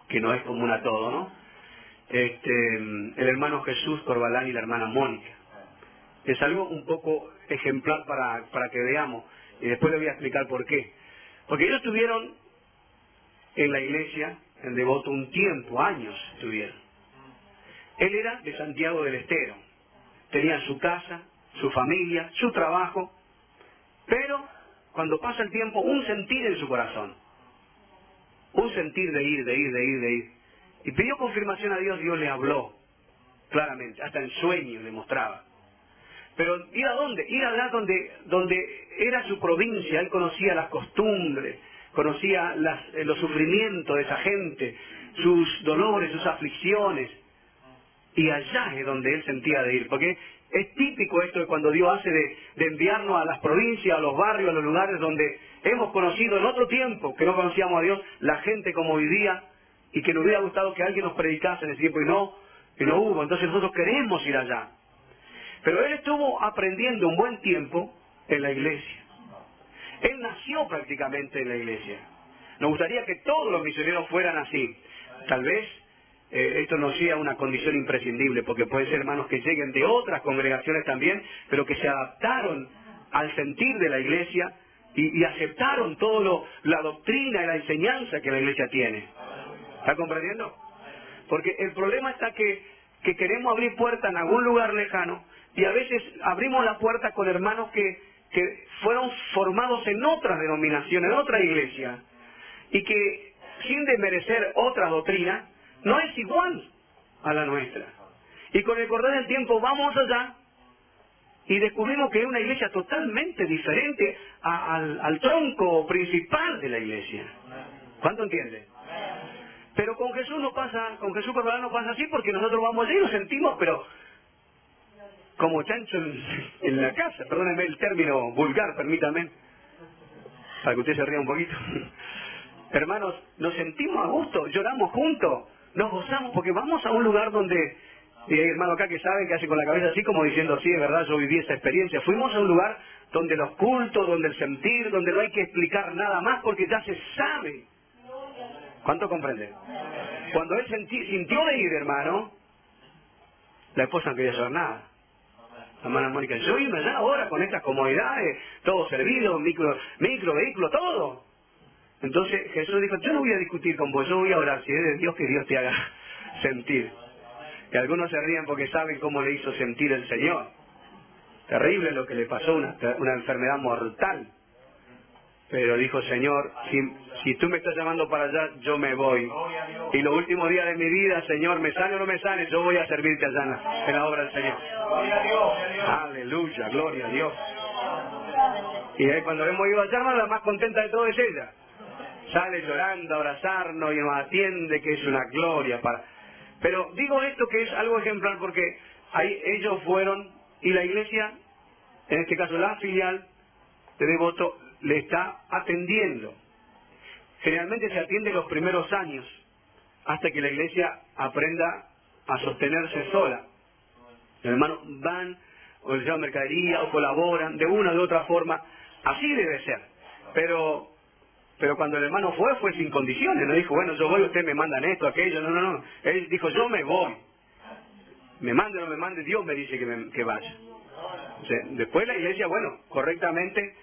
que no es común a todo, ¿no? El hermano Jesús Corbalán y la hermana Mónica. Es algo un poco ejemplar para que veamos, y después le voy a explicar por qué. Porque ellos estuvieron en la iglesia, en Devoto, un tiempo, años estuvieron. Él era de Santiago del Estero, tenía su casa, su familia, su trabajo, pero cuando pasa el tiempo, un sentir en su corazón, un sentir de ir. Y pidió confirmación a Dios, Dios le habló claramente, hasta en sueños le mostraba. Pero ¿ir a dónde? Ir allá donde era su provincia. Él conocía las costumbres, conocía los sufrimientos de esa gente, sus dolores, sus aflicciones. y allá es donde él sentía de ir, porque es típico esto de cuando Dios hace de enviarnos a las provincias, a los barrios, a los lugares donde hemos conocido en otro tiempo, que no conocíamos a Dios, la gente como vivía, y que nos hubiera gustado que alguien nos predicase en ese tiempo, y no hubo. Entonces nosotros queremos ir allá. Pero él estuvo aprendiendo un buen tiempo en la iglesia. Él nació prácticamente en la iglesia. Nos gustaría que todos los misioneros fueran así. Tal vez esto no sea una condición imprescindible, porque pueden ser hermanos que lleguen de otras congregaciones también, pero que se adaptaron al sentir de la iglesia y aceptaron toda la doctrina y la enseñanza que la iglesia tiene. ¿Está comprendiendo? Porque el problema está que queremos abrir puertas en algún lugar lejano, y a veces abrimos la puerta con hermanos que fueron formados en otras denominaciones, en otra iglesia, y que sin desmerecer otras doctrinas, no es igual a la nuestra. Y con el correr del tiempo vamos allá y descubrimos que es una iglesia totalmente diferente al tronco principal de la iglesia. ¿Cuánto entiende? Pero con Jesús no pasa, con Jesús Corporal no pasa así, porque nosotros vamos allí y nos sentimos, pero como chancho en la casa. Perdónenme el término vulgar, permítanme, para que usted se ría un poquito. Hermanos, nos sentimos a gusto, lloramos juntos, nos gozamos, porque vamos a un lugar donde, hermano acá que saben, que hace con la cabeza así como diciendo, sí, es verdad, yo viví esa experiencia. Fuimos a un lugar donde los cultos, donde el sentir, donde no hay que explicar nada más, porque ya se sabe. ¿Cuánto comprende? Cuando él sintió de ir, hermano, la esposa no quería saber nada. La hermana Mónica, yo irme allá ahora con estas comodidades, todo servido, micro, vehículo, todo. Entonces Jesús dijo, yo no voy a discutir con vos, yo voy a orar, si es de Dios, que Dios te haga sentir. Y algunos se ríen porque saben cómo le hizo sentir el Señor. Terrible lo que le pasó, una enfermedad mortal. Pero dijo, Señor, si tú me estás llamando para allá, yo me voy. Y los últimos días de mi vida, Señor, me sane o no me sane, yo voy a servirte allá en la obra del Señor. Aleluya, gloria a Dios. Y ahí cuando hemos ido allá, la más contenta de todo es ella. Sale llorando a abrazarnos y nos atiende, que es una gloria para... Pero digo esto que es algo ejemplar porque ahí ellos fueron y la iglesia, en este caso la filial de Devoto, le está atendiendo. Generalmente se atiende los primeros años, hasta que la iglesia aprenda a sostenerse sola. Los hermanos van, o les llevan mercadería, o colaboran, de una o de otra forma. Así debe ser. Pero cuando el hermano fue sin condiciones, no dijo, bueno, yo voy, usted me mandan esto, aquello, no. Él dijo, yo me voy. Me mande o no me mande, Dios me dice que vaya. O sea, después la iglesia, bueno, correctamente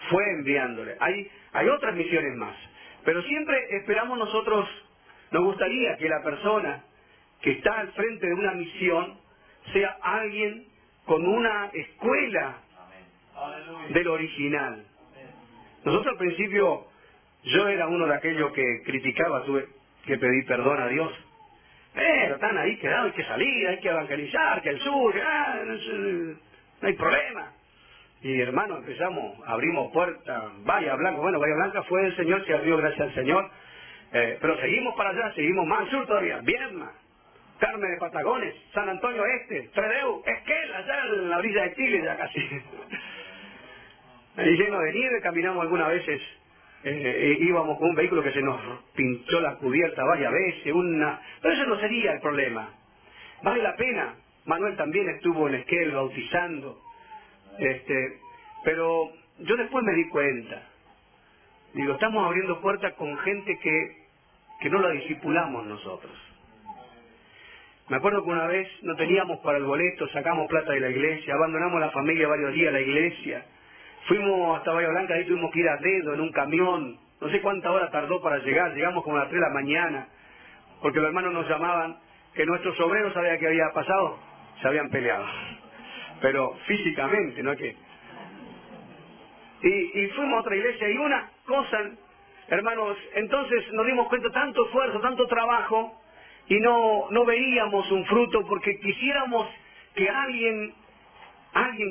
fue enviándole. Hay otras misiones más. Pero siempre esperamos nosotros, nos gustaría que la persona que está al frente de una misión sea alguien con una escuela del original. Nosotros al principio, yo era uno de aquellos que criticaba, tuve que pedir perdón a Dios. Pero están ahí quedados, hay que salir, hay que evangelizar, que el sur, no hay problema. Y hermano, abrimos puertas, Bahía Blanca. Bueno, Bahía Blanca fue el Señor, se abrió gracias al Señor. Pero seguimos para allá, seguimos más al sur todavía, Viedma, Carmen de Patagones, San Antonio Este, Tredeu, Esquel, allá en la orilla de Chile ya casi. Y lleno de nieve, caminamos algunas veces, íbamos con un vehículo que se nos pinchó la cubierta varias veces, pero eso no sería el problema. Vale la pena. Manuel también estuvo en Esquel bautizando. Pero yo después me di cuenta, digo, estamos abriendo puertas con gente que no la discipulamos nosotros. Me acuerdo que una vez no teníamos para el boleto, sacamos plata de la iglesia, abandonamos la familia varios días a la iglesia, fuimos hasta Bahía Blanca, ahí tuvimos que ir a dedo en un camión, no sé cuántas horas tardó para llegar, llegamos como a las 3 de la mañana, porque los hermanos nos llamaban que nuestros obreros, ¿sabían qué había pasado? Se habían peleado. Pero físicamente, ¿no? Y fuimos a otra iglesia y una cosa, hermanos, entonces nos dimos cuenta, tanto esfuerzo, tanto trabajo, y no veíamos un fruto, porque quisiéramos que alguien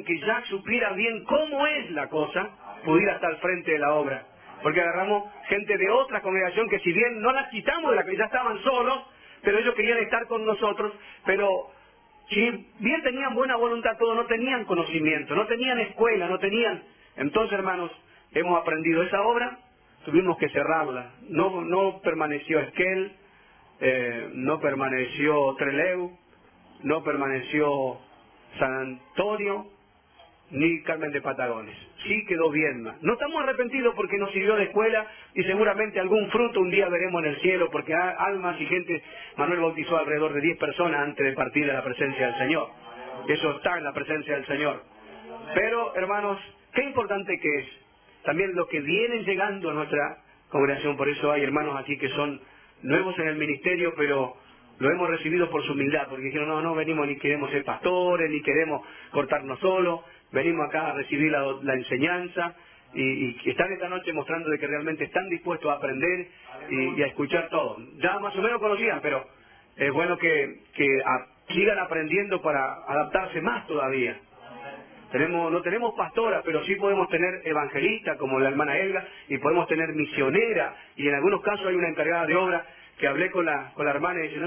que ya supiera bien cómo es la cosa, pudiera estar al frente de la obra. Porque agarramos gente de otra congregación que, si bien no las quitamos de la que ya estaban solos, pero ellos querían estar con nosotros, pero si bien tenían buena voluntad todos, no tenían conocimiento, no tenían escuela, no tenían... Entonces, hermanos, hemos aprendido esa obra, tuvimos que cerrarla. No permaneció Esquel, no permaneció Trelew, no permaneció San Antonio, ni Carmen de Patagones. Sí quedó Viedma. No estamos arrepentidos porque nos sirvió de escuela y seguramente algún fruto un día veremos en el cielo, porque almas y gente, Manuel bautizó alrededor de 10 personas antes de partir a la presencia del Señor. Eso está en la presencia del Señor. Pero, hermanos, qué importante que es también lo que vienen llegando a nuestra congregación. Por eso hay hermanos aquí que son nuevos en el ministerio, pero lo hemos recibido por su humildad, porque dijeron, no venimos ni queremos ser pastores, ni queremos cortarnos solos, venimos acá a recibir la enseñanza, y están esta noche mostrando de que realmente están dispuestos a aprender y a escuchar todo. Ya más o menos conocían, pero es bueno que sigan aprendiendo para adaptarse más todavía. No tenemos pastora, pero sí podemos tener evangelista como la hermana Elga, y podemos tener misionera, y en algunos casos hay una encargada de obra que hablé con la hermana y dice,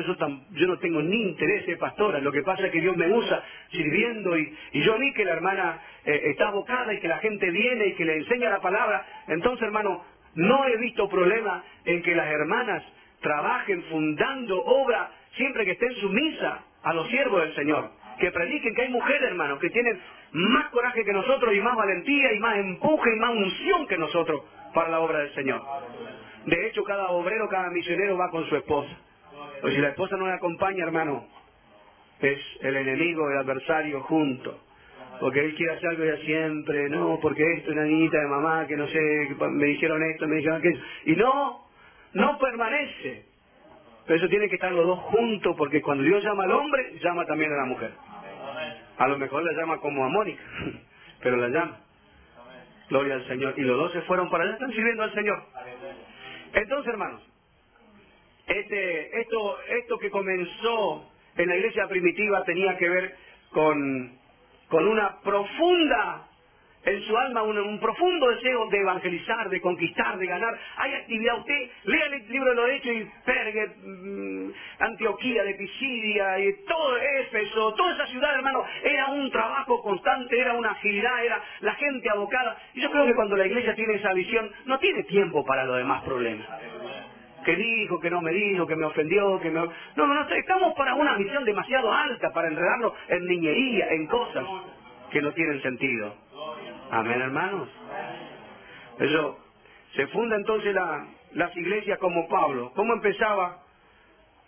yo no tengo ni interés de pastora, lo que pasa es que Dios me usa sirviendo, y yo vi que la hermana está abocada y que la gente viene y que le enseña la palabra. Entonces, hermano, no he visto problema en que las hermanas trabajen fundando obra siempre que estén sumisas a los siervos del Señor, que prediquen, que hay mujeres, hermanos, que tienen más coraje que nosotros y más valentía y más empuje y más unción que nosotros para la obra del Señor. De hecho, cada obrero, cada misionero va con su esposa. Pues si la esposa no le acompaña, hermano, es el enemigo, el adversario junto. Porque él quiere hacer algo ya siempre, no, porque esto es una niñita de mamá, que no sé, me dijeron esto, me dijeron aquello. Y no permanece. Pero eso tiene que estar los dos juntos, porque cuando Dios llama al hombre, llama también a la mujer. A lo mejor la llama como a Mónica, pero la llama. Gloria al Señor. Y los dos se fueron para allá, están sirviendo al Señor. Entonces, hermanos, esto que comenzó en la iglesia primitiva tenía que ver con una profunda, en su alma, un profundo deseo de evangelizar, de conquistar, de ganar. Hay actividad. Usted lea el libro de los Hechos y Pergue, Antioquía de Pisidia, y todo Éfeso, toda esa ciudad, hermano, era un trabajo constante, era una agilidad, era la gente abocada. Y yo creo que cuando la iglesia tiene esa visión, no tiene tiempo para los demás problemas. Que dijo, que no me dijo, que me ofendió, que me... No, estamos para una visión demasiado alta para enredarnos en niñería, en cosas que no tienen sentido. Amén, hermanos. Eso, se funda entonces las iglesias como Pablo. ¿Cómo empezaba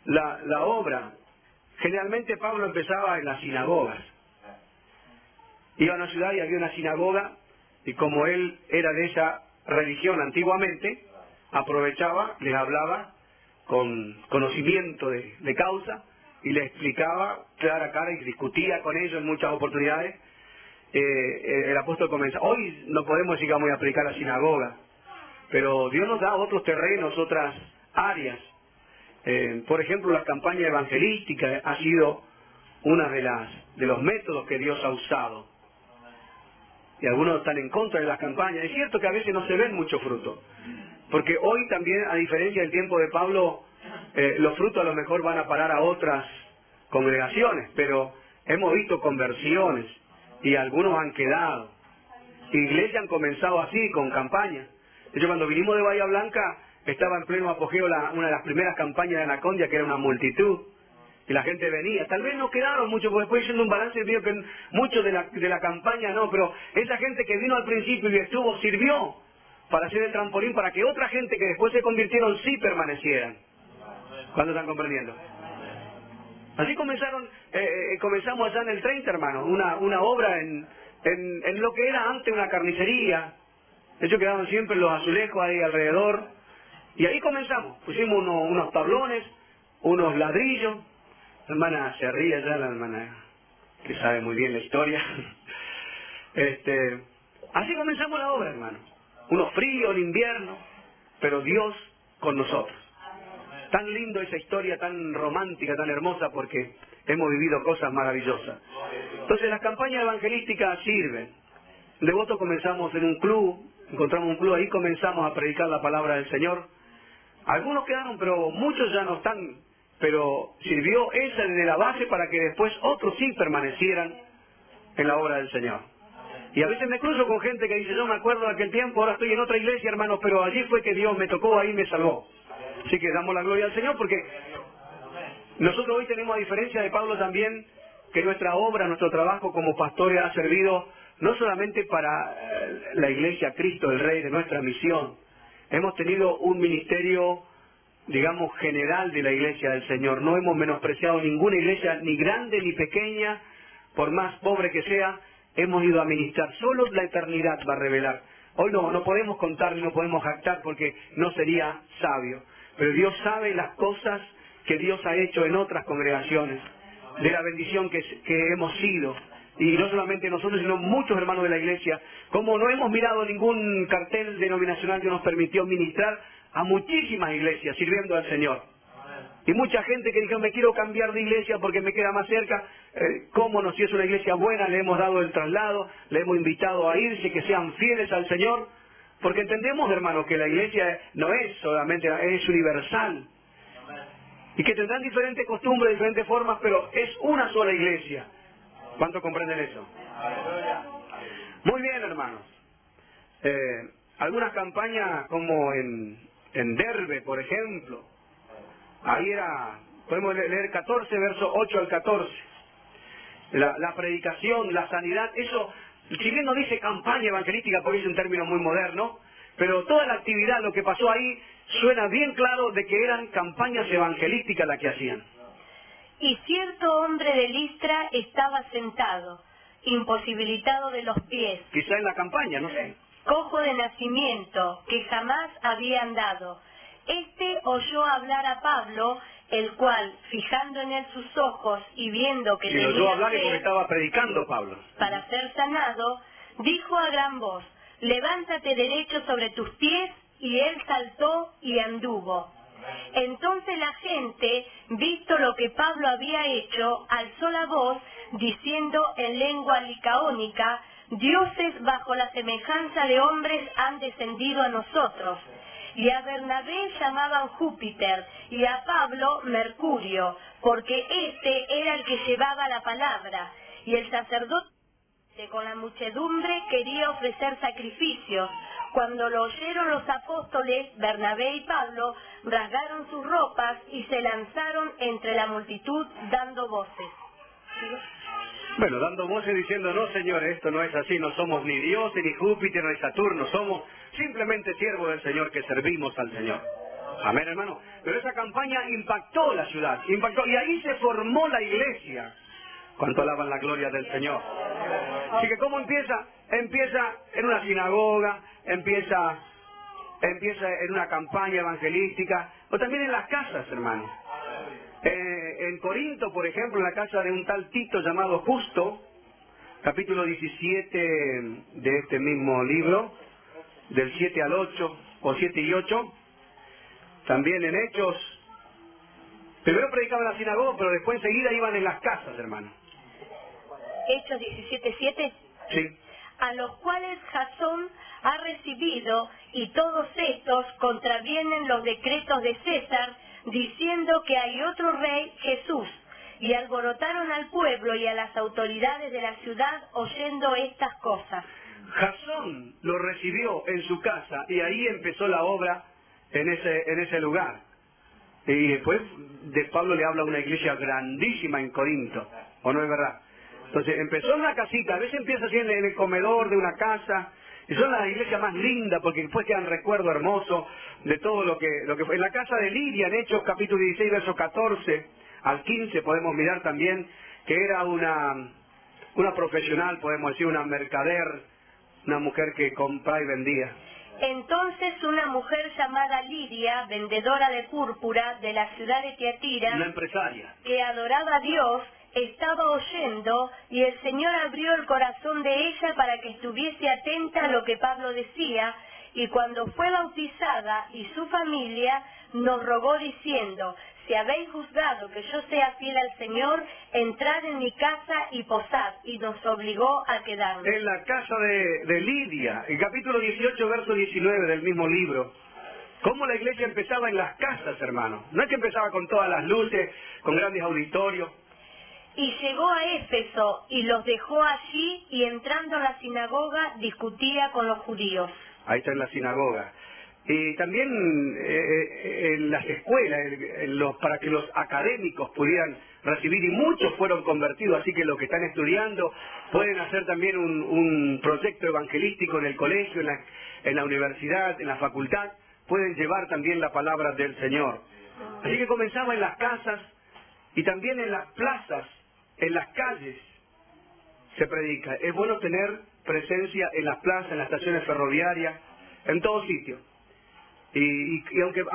la obra? Generalmente Pablo empezaba en las sinagogas. Iba a una ciudad y había una sinagoga, y como él era de esa religión antiguamente, aprovechaba, les hablaba con conocimiento de causa, y les explicaba cara a cara y discutía con ellos en muchas oportunidades. El apóstol comienza, hoy no podemos decir que vamos a aplicar la sinagoga, pero Dios nos da otros terrenos, otras áreas. Por ejemplo, la campaña evangelística ha sido una de los métodos que Dios ha usado. Y algunos están en contra de las campañas. Es cierto que a veces no se ven mucho fruto, porque hoy también, a diferencia del tiempo de Pablo, los frutos a lo mejor van a parar a otras congregaciones, pero hemos visto conversiones y algunos han quedado. Iglesias han comenzado así, con campañas. De hecho, cuando vinimos de Bahía Blanca, estaba en pleno apogeo una de las primeras campañas de Anacondia, que era una multitud, y la gente venía. Tal vez no quedaron muchos, porque después haciendo un balance vio que muchos de la campaña no, pero esa gente que vino al principio y estuvo, sirvió para hacer el trampolín para que otra gente que después se convirtieron sí permanecieran. ¿Cuándo están comprendiendo? Así comenzamos allá en el 30, hermano, una obra en lo que era antes una carnicería. De hecho, quedaban siempre los azulejos ahí alrededor. Y ahí comenzamos. Pusimos unos tablones, unos ladrillos. La hermana se ríe ya, la hermana que sabe muy bien la historia. Así comenzamos la obra, hermano. Unos fríos en invierno, pero Dios con nosotros. Tan lindo esa historia, tan romántica, tan hermosa, porque hemos vivido cosas maravillosas. Entonces las campañas evangelísticas sirven. Devoto comenzamos en un club, encontramos un club, ahí comenzamos a predicar la palabra del Señor. Algunos quedaron, pero muchos ya no están pero sirvió esa desde la base para que después otros sí permanecieran en la obra del Señor. Y a veces me cruzo con gente que dice, yo me acuerdo de aquel tiempo, ahora estoy en otra iglesia, hermanos, pero allí fue que Dios me tocó, ahí me salvó. Así que damos la gloria al Señor, porque nosotros hoy tenemos, a diferencia de Pablo también, que nuestra obra, nuestro trabajo como pastores ha servido no solamente para la iglesia Cristo, el Rey de nuestra misión. Hemos tenido un ministerio, digamos, general de la iglesia del Señor. No hemos menospreciado ninguna iglesia, ni grande ni pequeña, por más pobre que sea, hemos ido a ministrar. Solo la eternidad va a revelar. Hoy no podemos contar ni no podemos jactar porque no sería sabio. Pero Dios sabe las cosas que Dios ha hecho en otras congregaciones, de la bendición que hemos sido. Y no solamente nosotros, sino muchos hermanos de la iglesia. Como no hemos mirado ningún cartel denominacional que nos permitió ministrar a muchísimas iglesias sirviendo al Señor. Y mucha gente que dijo, me quiero cambiar de iglesia porque me queda más cerca. ¿Cómo no? Si es una iglesia buena, le hemos dado el traslado, le hemos invitado a irse, que sean fieles al Señor. Porque entendemos, hermanos, que la iglesia no es solamente, es universal. Y que tendrán diferentes costumbres, diferentes formas, pero es una sola iglesia. ¿Cuántos comprenden eso? Muy bien, hermanos. Algunas campañas como en Derbe, por ejemplo. Ahí podemos leer 14, versos 8 al 14. La predicación, la sanidad, eso, si bien no dice campaña evangelística porque es un término muy moderno, pero toda la actividad, lo que pasó ahí, suena bien claro de que eran campañas evangelísticas las que hacían. Y cierto hombre de Listra estaba sentado, imposibilitado de los pies. Quizá en la campaña, no sé. Cojo de nacimiento, que jamás había andado. Este oyó hablar a Pablo, el cual, fijando en él sus ojos y viendo que tenía oyó hablar es porque estaba predicando Pablo. Para ser sanado, dijo a gran voz, levántate derecho sobre tus pies, y él saltó y anduvo. Entonces la gente, visto lo que Pablo había hecho, alzó la voz, diciendo en lengua licaónica, dioses bajo la semejanza de hombres han descendido a nosotros. Y a Bernabé llamaban Júpiter, y a Pablo Mercurio, porque este era el que llevaba la palabra. Y el sacerdote con la muchedumbre quería ofrecer sacrificios. Cuando lo oyeron los apóstoles, Bernabé y Pablo rasgaron sus ropas y se lanzaron entre la multitud dando voces. Bueno, dando voces diciendo, no señores, esto no es así, no somos ni dioses, ni Júpiter, ni Saturno, somos simplemente siervos del Señor que servimos al Señor. Amén, hermano. Pero esa campaña impactó la ciudad, impactó, y ahí se formó la iglesia. ¿Cuánto alaban la gloria del Señor? Así que ¿cómo empieza? Empieza en una sinagoga, empieza en una campaña evangelística, o también en las casas, hermano. En Corinto, por ejemplo, en la casa de un tal Tito llamado Justo, capítulo 17 de este mismo libro, del 7 al 8, o 7 y 8, también en Hechos, primero predicaban en la sinagoga, pero después enseguida iban en las casas, hermano. Hechos 17:7. Sí. A los cuales Jasón ha recibido, y todos estos contravienen los decretos de César, diciendo que hay otro rey, Jesús, y alborotaron al pueblo y a las autoridades de la ciudad oyendo estas cosas. Jasón lo recibió en su casa y ahí empezó la obra en ese lugar. Y después de Pablo le habla a una iglesia grandísima en Corinto, ¿o no es verdad? Entonces empezó en una casita, a veces empieza así en el comedor de una casa, y son las iglesias más lindas porque después quedan recuerdo hermoso de todo lo que fue. En la casa de Lidia, en Hechos capítulo 16, versos 14 al 15, podemos mirar también que era una profesional, podemos decir, una mercader, una mujer que compraba y vendía. Entonces una mujer llamada Lidia, vendedora de púrpura de la ciudad de Tiatira, una empresaria, que adoraba a Dios, estaba oyendo, y el Señor abrió el corazón de ella para que estuviese atenta a lo que Pablo decía, y cuando fue bautizada y su familia, nos rogó diciendo, si habéis juzgado que yo sea fiel al Señor, entrad en mi casa y posad, y nos obligó a quedarnos. En la casa de Lidia, el capítulo 18, verso 19 del mismo libro. Cómo la iglesia empezaba en las casas, hermano. No es que empezaba con todas las luces, con grandes auditorios. Y llegó a Éfeso y los dejó allí, y entrando en la sinagoga discutía con los judíos. Ahí está en la sinagoga. Y también en las escuelas, para que los académicos pudieran recibir, y muchos fueron convertidos, así que los que están estudiando pueden hacer también un proyecto evangelístico en el colegio, en la universidad, en la facultad, pueden llevar también la palabra del Señor. Así que comenzaba en las casas y también en las plazas, en las calles se predica. Es bueno tener presencia en las plazas, en las estaciones ferroviarias, en todo sitio. Y aunque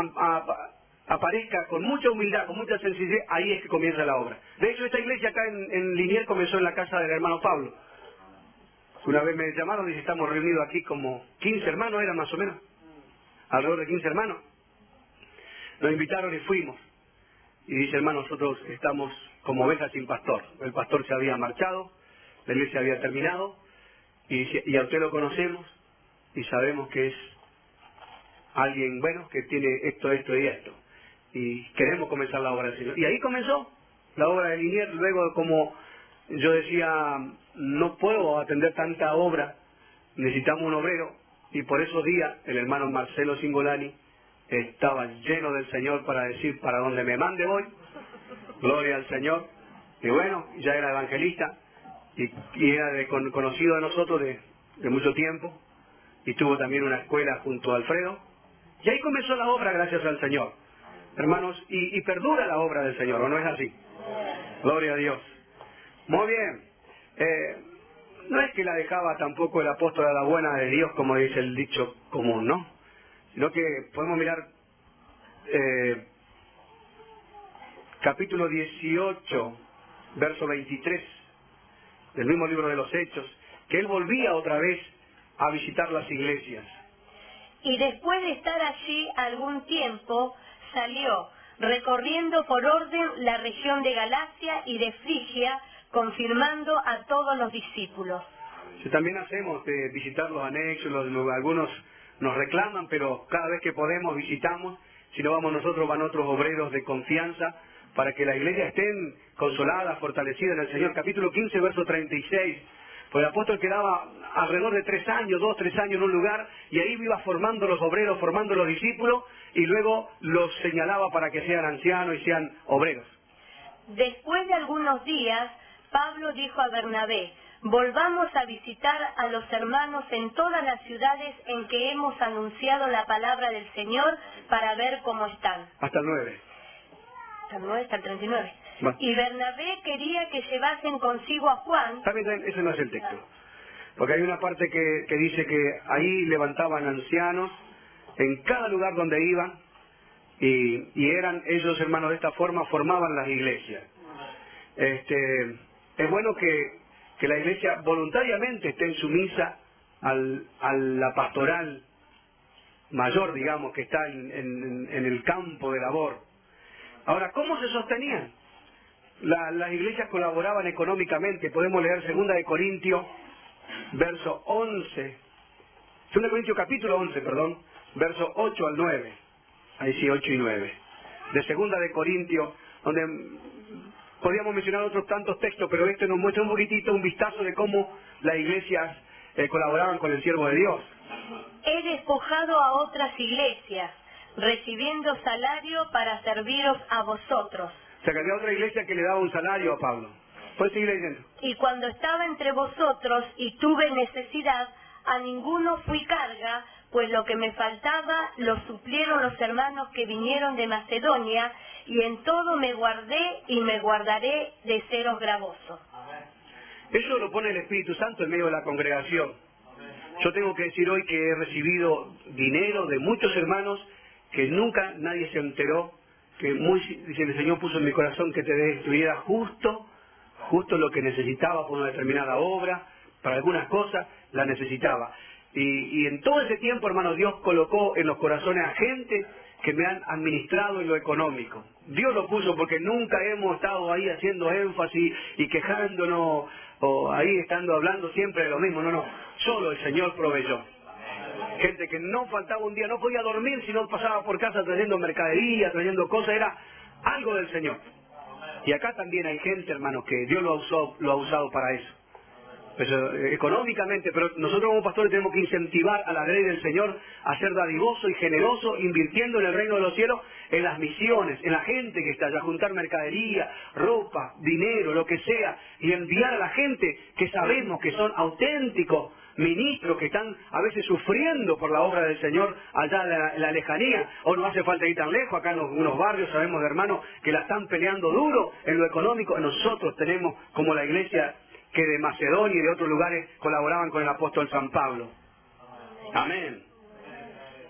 aparezca con mucha humildad, con mucha sencillez, ahí es que comienza la obra. De hecho, esta iglesia acá en Liniers comenzó en la casa del hermano Pablo. Una vez me llamaron y dice, estamos reunidos aquí como 15 hermanos, eran más o menos, alrededor de 15 hermanos. Nos invitaron y fuimos. Y dice, hermano, nosotros estamos como ovejas sin pastor. El pastor se había marchado, la iglesia había terminado, y dice, y a usted lo conocemos, y sabemos que es alguien bueno, que tiene esto y esto. Y queremos comenzar la obra del Señor. Y ahí comenzó la obra de Liniers. Luego, como yo decía, no puedo atender tanta obra, necesitamos un obrero. Y por esos días, el hermano Marcelo Singolani estaba lleno del Señor para decir, para donde me mande voy, gloria al Señor. Y bueno, ya era evangelista, y era conocido de nosotros de mucho tiempo, y tuvo también una escuela junto a Alfredo. Y ahí comenzó la obra, gracias al Señor. Hermanos, y perdura la obra del Señor, ¿o no es así? Gloria a Dios. Muy bien. No es que la dejaba tampoco el apóstol a la buena de Dios, como dice el dicho común, ¿no? Sino que podemos mirar capítulo 18, verso 23, del mismo libro de los Hechos, que él volvía otra vez a visitar las iglesias. Y después de estar allí algún tiempo, salió, recorriendo por orden la región de Galacia y de Frigia, confirmando a todos los discípulos. Sí, también hacemos visitar los anexos, algunos nos reclaman, pero cada vez que podemos visitamos. Si no vamos nosotros, van otros obreros de confianza, para que la iglesia esté consolada, fortalecida en el Señor. Capítulo 15, verso 36. Pues el apóstol quedaba alrededor de 3 años, 2-3 años en un lugar, y ahí iba formando los obreros, formando los discípulos, y luego los señalaba para que sean ancianos y sean obreros. Después de algunos días, Pablo dijo a Bernabé, volvamos a visitar a los hermanos en todas las ciudades en que hemos anunciado la palabra del Señor para ver cómo están. Hasta el 9. Hasta el 9, hasta el 39. Va. Y Bernabé quería que llevasen consigo a Juan. También, ese no es el texto. Porque hay una parte que dice que ahí levantaban ancianos en cada lugar donde iban, y eran ellos, hermanos, de esta forma formaban las iglesias. Es bueno que la iglesia voluntariamente esté sumisa a la pastoral mayor, digamos, que está en el campo de labor. Ahora, ¿cómo se sostenían? Las iglesias colaboraban económicamente. Podemos leer 2 de Corintios, verso 11. 2 de Corintios capítulo 11, perdón, verso 8 al 9. Ahí sí, 8 y 9. De 2 de Corintios, donde podríamos mencionar otros tantos textos, pero este nos muestra un poquitito, un vistazo de cómo las iglesias colaboraban con el siervo de Dios. He despojado a otras iglesias, recibiendo salario para serviros a vosotros. O sea, que había otra iglesia que le daba un salario a Pablo. Puedes seguir leyendo. Y cuando estaba entre vosotros y tuve necesidad, a ninguno fui carga, pues lo que me faltaba lo suplieron los hermanos que vinieron de Macedonia, y en todo me guardé y me guardaré de seros gravoso. Eso lo pone el Espíritu Santo en medio de la congregación. Yo tengo que decir hoy que he recibido dinero de muchos hermanos que nunca nadie se enteró, que dice, el Señor puso en mi corazón que te destruyera justo lo que necesitaba por una determinada obra, para algunas cosas la necesitaba. Y en todo ese tiempo, hermano, Dios colocó en los corazones a gente que me han administrado en lo económico. Dios lo puso, porque nunca hemos estado ahí haciendo énfasis y quejándonos, o ahí estando hablando siempre de lo mismo. No, solo el Señor proveyó. Gente que no faltaba un día, no podía dormir si no pasaba por casa trayendo mercadería, trayendo cosas, era algo del Señor. Y acá también hay gente, hermanos, que Dios lo ha usado para eso. Pues, económicamente, pero nosotros como pastores tenemos que incentivar a la ley del Señor a ser dadivoso y generoso, invirtiendo en el reino de los cielos, en las misiones, en la gente que está allá, juntar mercadería, ropa, dinero, lo que sea, y enviar a la gente que sabemos que son auténticos ministros que están a veces sufriendo por la obra del Señor allá en la lejanía, o no hace falta ir tan lejos, acá en unos barrios sabemos de hermanos que la están peleando duro en lo económico. Nosotros tenemos como la iglesia que de Macedonia y de otros lugares colaboraban con el apóstol San Pablo. Amén.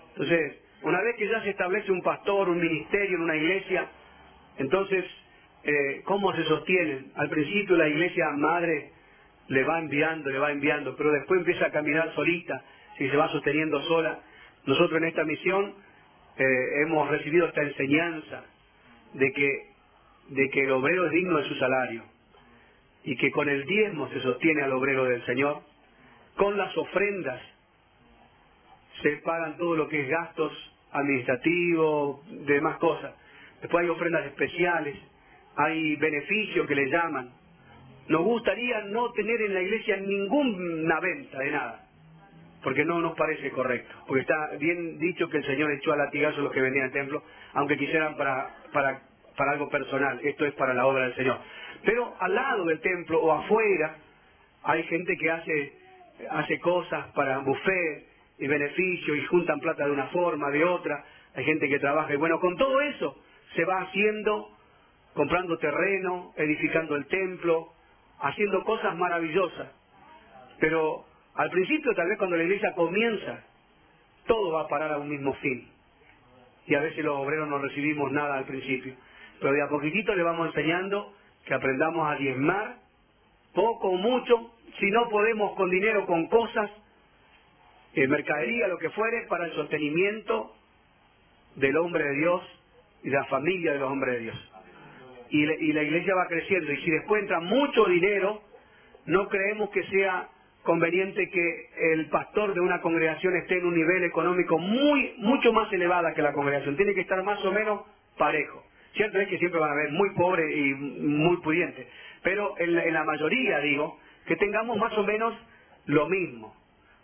Entonces, una vez que ya se establece un pastor, un ministerio en una iglesia, entonces, ¿cómo se sostienen? Al principio la iglesia madre le va enviando, pero después empieza a caminar solita, si se va sosteniendo sola. Nosotros en esta misión hemos recibido esta enseñanza de que el obrero es digno de su salario, y que con el diezmo se sostiene al obrero del Señor, con las ofrendas se pagan todo lo que es gastos administrativos, demás cosas. Después hay ofrendas especiales, hay beneficios que le llaman. Nos gustaría no tener en la iglesia ninguna venta de nada, porque no nos parece correcto, porque está bien dicho que el Señor echó a latigazo a los que venían al templo, aunque quisieran para algo personal. Esto es para la obra del Señor. Pero al lado del templo o afuera hay gente que hace cosas para buffet y beneficio, y juntan plata de una forma, de otra. Hay gente que trabaja, y bueno, con todo eso se va haciendo, comprando terreno, edificando el templo, haciendo cosas maravillosas. Pero al principio, tal vez cuando la iglesia comienza, todo va a parar a un mismo fin. Y a veces los obreros no recibimos nada al principio. Pero de a poquitito le vamos enseñando que aprendamos a diezmar, poco o mucho, si no podemos con dinero, con cosas, mercadería, lo que fuere, para el sostenimiento del hombre de Dios y de la familia de los hombres de Dios. Y la iglesia va creciendo, y si después entra mucho dinero, no creemos que sea conveniente que el pastor de una congregación esté en un nivel económico mucho más elevado que la congregación. Tiene que estar más o menos parejo. Cierto es que siempre van a haber muy pobres y muy pudientes, pero en la mayoría, digo, que tengamos más o menos lo mismo.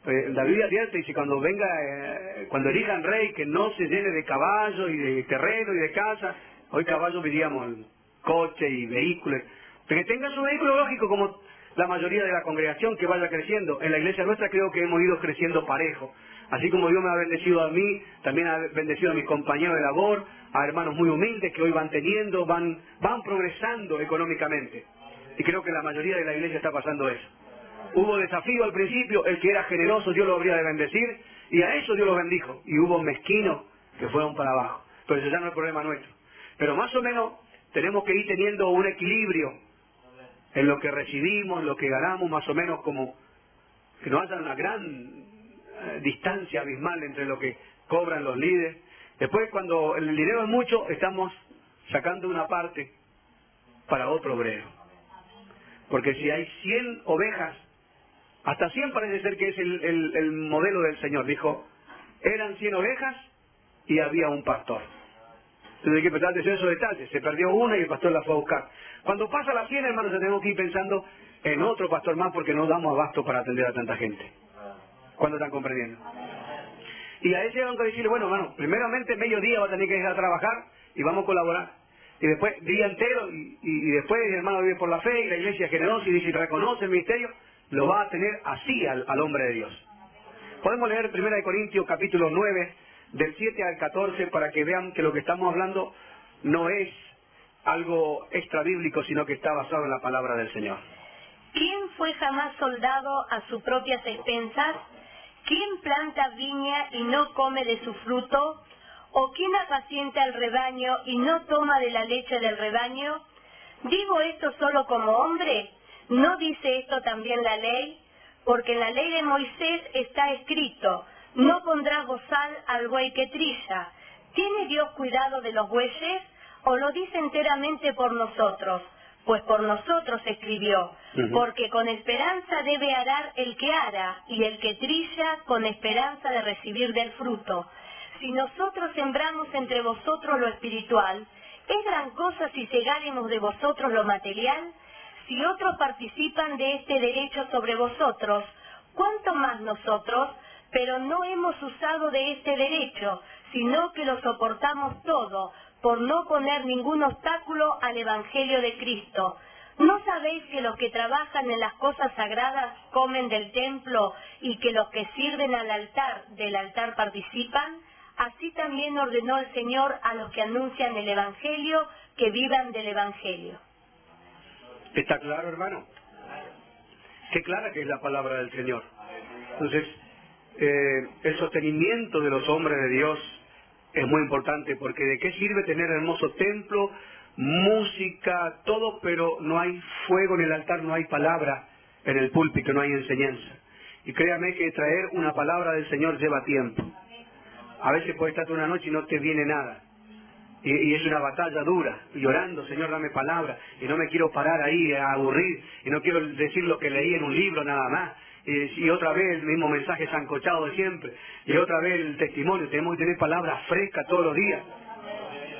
La Biblia advierte, dice, cuando elijan rey, que no se llene de caballos y de terreno y de casa. Hoy caballos diríamos coche y vehículos, pero que tengan su vehículo lógico, como la mayoría de la congregación, que vaya creciendo. En la iglesia nuestra creo que hemos ido creciendo parejo. Así como Dios me ha bendecido a mí, también ha bendecido a mis compañeros de labor, a hermanos muy humildes que hoy van progresando económicamente. Y creo que la mayoría de la iglesia está pasando eso. Hubo desafío al principio, el que era generoso Dios lo habría de bendecir, y a eso Dios lo bendijo. Y hubo mezquinos que fueron para abajo. Pero eso ya no es problema nuestro. Pero más o menos tenemos que ir teniendo un equilibrio en lo que recibimos, en lo que ganamos, más o menos, como que no haya una gran distancia abismal entre lo que cobran los líderes. Después, cuando el dinero es mucho, estamos sacando una parte para otro obrero. Porque si hay 100 ovejas, hasta 100 parece ser que es el modelo del Señor. Dijo, eran 100 ovejas y había un pastor. Entonces hay que prestar atención a esos detalles. Se perdió una y el pastor la fue a buscar. Cuando pasa las 100, hermanos, tenemos que ir pensando en otro pastor más, porque no damos abasto para atender a tanta gente. ¿Cuándo están comprendiendo? Y a ese van a decirle, bueno, hermano, primeramente mediodía va a tener que dejar de trabajar y vamos a colaborar. Y después día entero, y después el hermano vive por la fe y la iglesia es generosa y dice, reconoce el ministerio, lo va a tener así al hombre de Dios. Podemos leer 1 Corintios capítulo 9, del 7 al 14, para que vean que lo que estamos hablando no es algo extra bíblico, sino que está basado en la palabra del Señor. ¿Quién fue jamás soldado a sus propias expensas? ¿Quién planta viña y no come de su fruto? ¿O quién apacienta el rebaño y no toma de la leche del rebaño? ¿Digo esto solo como hombre? ¿No dice esto también la ley? Porque en la ley de Moisés está escrito, no pondrás bozal al buey que trilla. ¿Tiene Dios cuidado de los bueyes? ¿O lo dice enteramente por nosotros? pues por nosotros escribió, Ujú. porque con esperanza debe arar el que ara, y el que trilla con esperanza de recibir del fruto. Si nosotros sembramos entre vosotros lo espiritual, ¿es gran cosa si cegáremos de vosotros lo material? Si otros participan de este derecho sobre vosotros, ¿cuánto más nosotros? Pero no hemos usado de este derecho, sino que lo soportamos todo, por no poner ningún obstáculo al Evangelio de Cristo. ¿No sabéis que los que trabajan en las cosas sagradas comen del templo y que los que sirven al altar del altar participan? Así también ordenó el Señor a los que anuncian el Evangelio que vivan del Evangelio. ¿Está claro, hermano? Qué clara que es la palabra del Señor. Entonces, el sostenimiento de los hombres de Dios es muy importante, porque ¿de qué sirve tener hermoso templo, música, todo, pero no hay fuego en el altar, no hay palabra en el púlpito, no hay enseñanza? Y créame que traer una palabra del Señor lleva tiempo. A veces puedes estar toda una noche y no te viene nada. Y es una batalla dura, llorando, Señor, dame palabra, y no me quiero parar ahí a aburrir, y no quiero decir lo que leí en un libro nada más, y otra vez el mismo mensaje sancochado de siempre, y otra vez el testimonio. Tenemos que tener palabras frescas todos los días.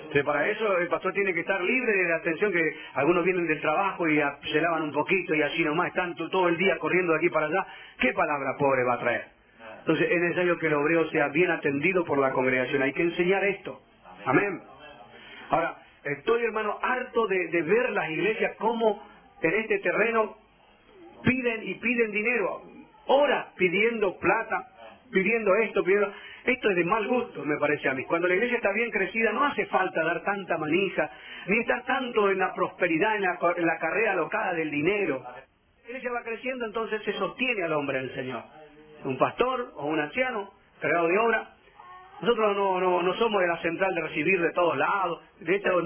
Entonces, para eso el pastor tiene que estar libre de la atención, que algunos vienen del trabajo y se lavan un poquito y así nomás, están todo el día corriendo de aquí para allá. ¿Qué palabra pobre va a traer? Entonces es necesario que el obrero sea bien atendido por la congregación. Hay que enseñar esto. Amén. Ahora, estoy, hermano, harto de ver las iglesias como en este terreno piden y piden dinero, horas pidiendo plata, pidiendo esto, pidiendo... Esto es de mal gusto, me parece a mí. Cuando la iglesia está bien crecida, no hace falta dar tanta manija, ni estar tanto en la prosperidad, en la carrera alocada del dinero. La iglesia va creciendo, entonces se sostiene al hombre del Señor. Un pastor o un anciano, cargado de obra. Nosotros no somos de la central de recibir de todos lados. De hecho,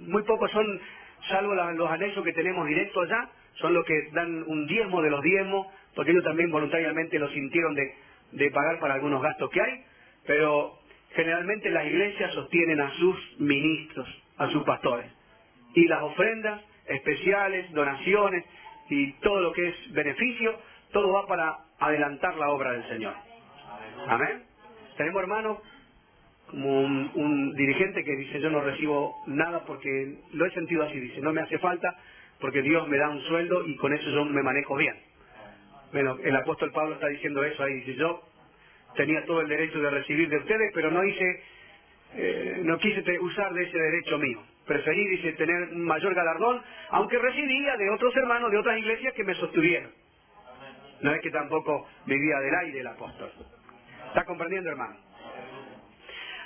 muy pocos son, salvo los anexos que tenemos directos allá, son los que dan un diezmo de los diezmos, porque ellos también voluntariamente lo sintieron de pagar para algunos gastos que hay, pero generalmente las iglesias sostienen a sus ministros, a sus pastores. Y las ofrendas especiales, donaciones y todo lo que es beneficio, todo va para adelantar la obra del Señor. Amén. Tenemos, hermanos, como un dirigente que dice: yo no recibo nada porque lo he sentido así, dice, no me hace falta porque Dios me da un sueldo y con eso yo me manejo bien. Bueno, el apóstol Pablo está diciendo eso ahí, dice: yo tenía todo el derecho de recibir de ustedes, pero no quise usar de ese derecho mío. Preferí, dice, tener un mayor galardón, aunque recibía de otros hermanos de otras iglesias que me sostuvieron. No es que tampoco vivía del aire el apóstol. ¿Está comprendiendo, hermano?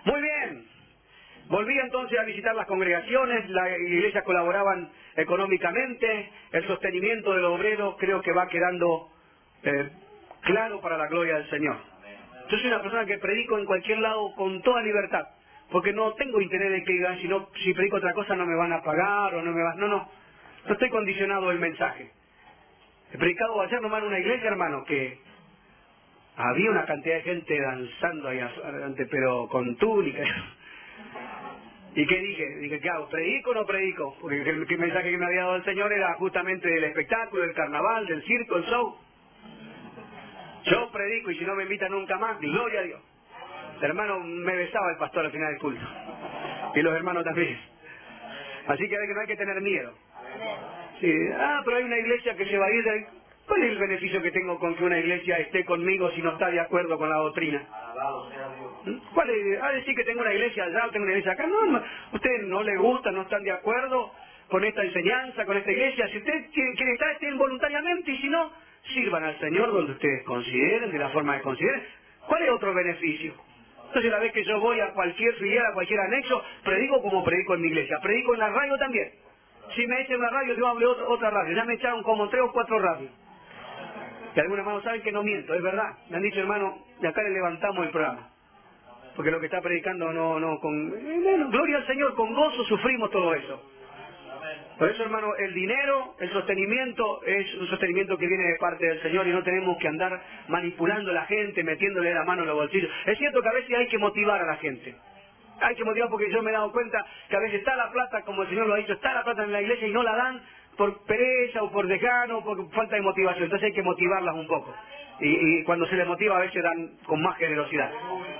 Muy bien. Volví entonces a visitar las congregaciones, las iglesias colaboraban económicamente, el sostenimiento del obrero creo que va quedando claro para la gloria del Señor. Yo soy una persona que predico en cualquier lado con toda libertad, porque no tengo interés de que digan, si predico otra cosa no me van a pagar o no me van... No estoy condicionado al mensaje. He predicado ayer nomás en una iglesia, hermano, que había una cantidad de gente danzando ahí adelante, pero con túnica. ¿Y qué dije? Dije, ¿qué hago? ¿Predico o no predico? Porque el mensaje que me había dado el Señor era justamente del espectáculo, del carnaval, del circo, el show. Yo predico y si no me invitan nunca más, gloria a Dios. El hermano me besaba el pastor al final del culto. Y los hermanos también. Así que no hay que tener miedo. Sí, pero hay una iglesia que se va a ir de ahí. ¿Cuál es el beneficio que tengo con que una iglesia esté conmigo si no está de acuerdo con la doctrina? ¿Cuál es? Decir que tengo una iglesia allá, tengo una iglesia acá. No, usted no le gusta, no están de acuerdo con esta enseñanza, con esta iglesia. Si usted quiere estar, estén voluntariamente, y si no, sirvan al Señor donde ustedes consideren, de la forma que consideren. ¿Cuál es otro beneficio? Entonces, la vez que yo voy a cualquier filial, a cualquier anexo, predico como predico en mi iglesia. Predico en la radio también. Si me echan la radio, yo hablo otra radio. Ya me echaron como 3 o 4 radios. Y algunos hermanos saben que no miento, es verdad. Me han dicho, hermano, de acá le levantamos el programa. Porque lo que está predicando gloria al Señor, con gozo sufrimos todo eso. Por eso, hermano, el dinero, el sostenimiento, es un sostenimiento que viene de parte del Señor y no tenemos que andar manipulando a la gente, metiéndole la mano en los bolsillos. Es cierto que a veces hay que motivar a la gente. Hay que motivar, porque yo me he dado cuenta que a veces está la plata, como el Señor lo ha dicho, está la plata en la iglesia y no la dan por pereza o por desgano o por falta de motivación. Entonces hay que motivarlas un poco. Y cuando se les motiva a veces dan con más generosidad.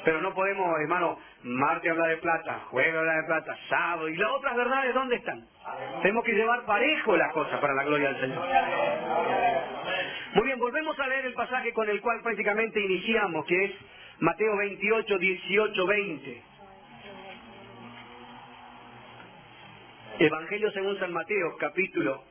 Pero no podemos, hermano, martes habla de plata, jueves habla de plata, sábado, y las otras verdades, ¿dónde están? Tenemos que llevar parejo las cosas para la gloria del Señor. Muy bien, volvemos a leer el pasaje con el cual prácticamente iniciamos, que es Mateo 28, 18, 20. Evangelio según San Mateo, capítulo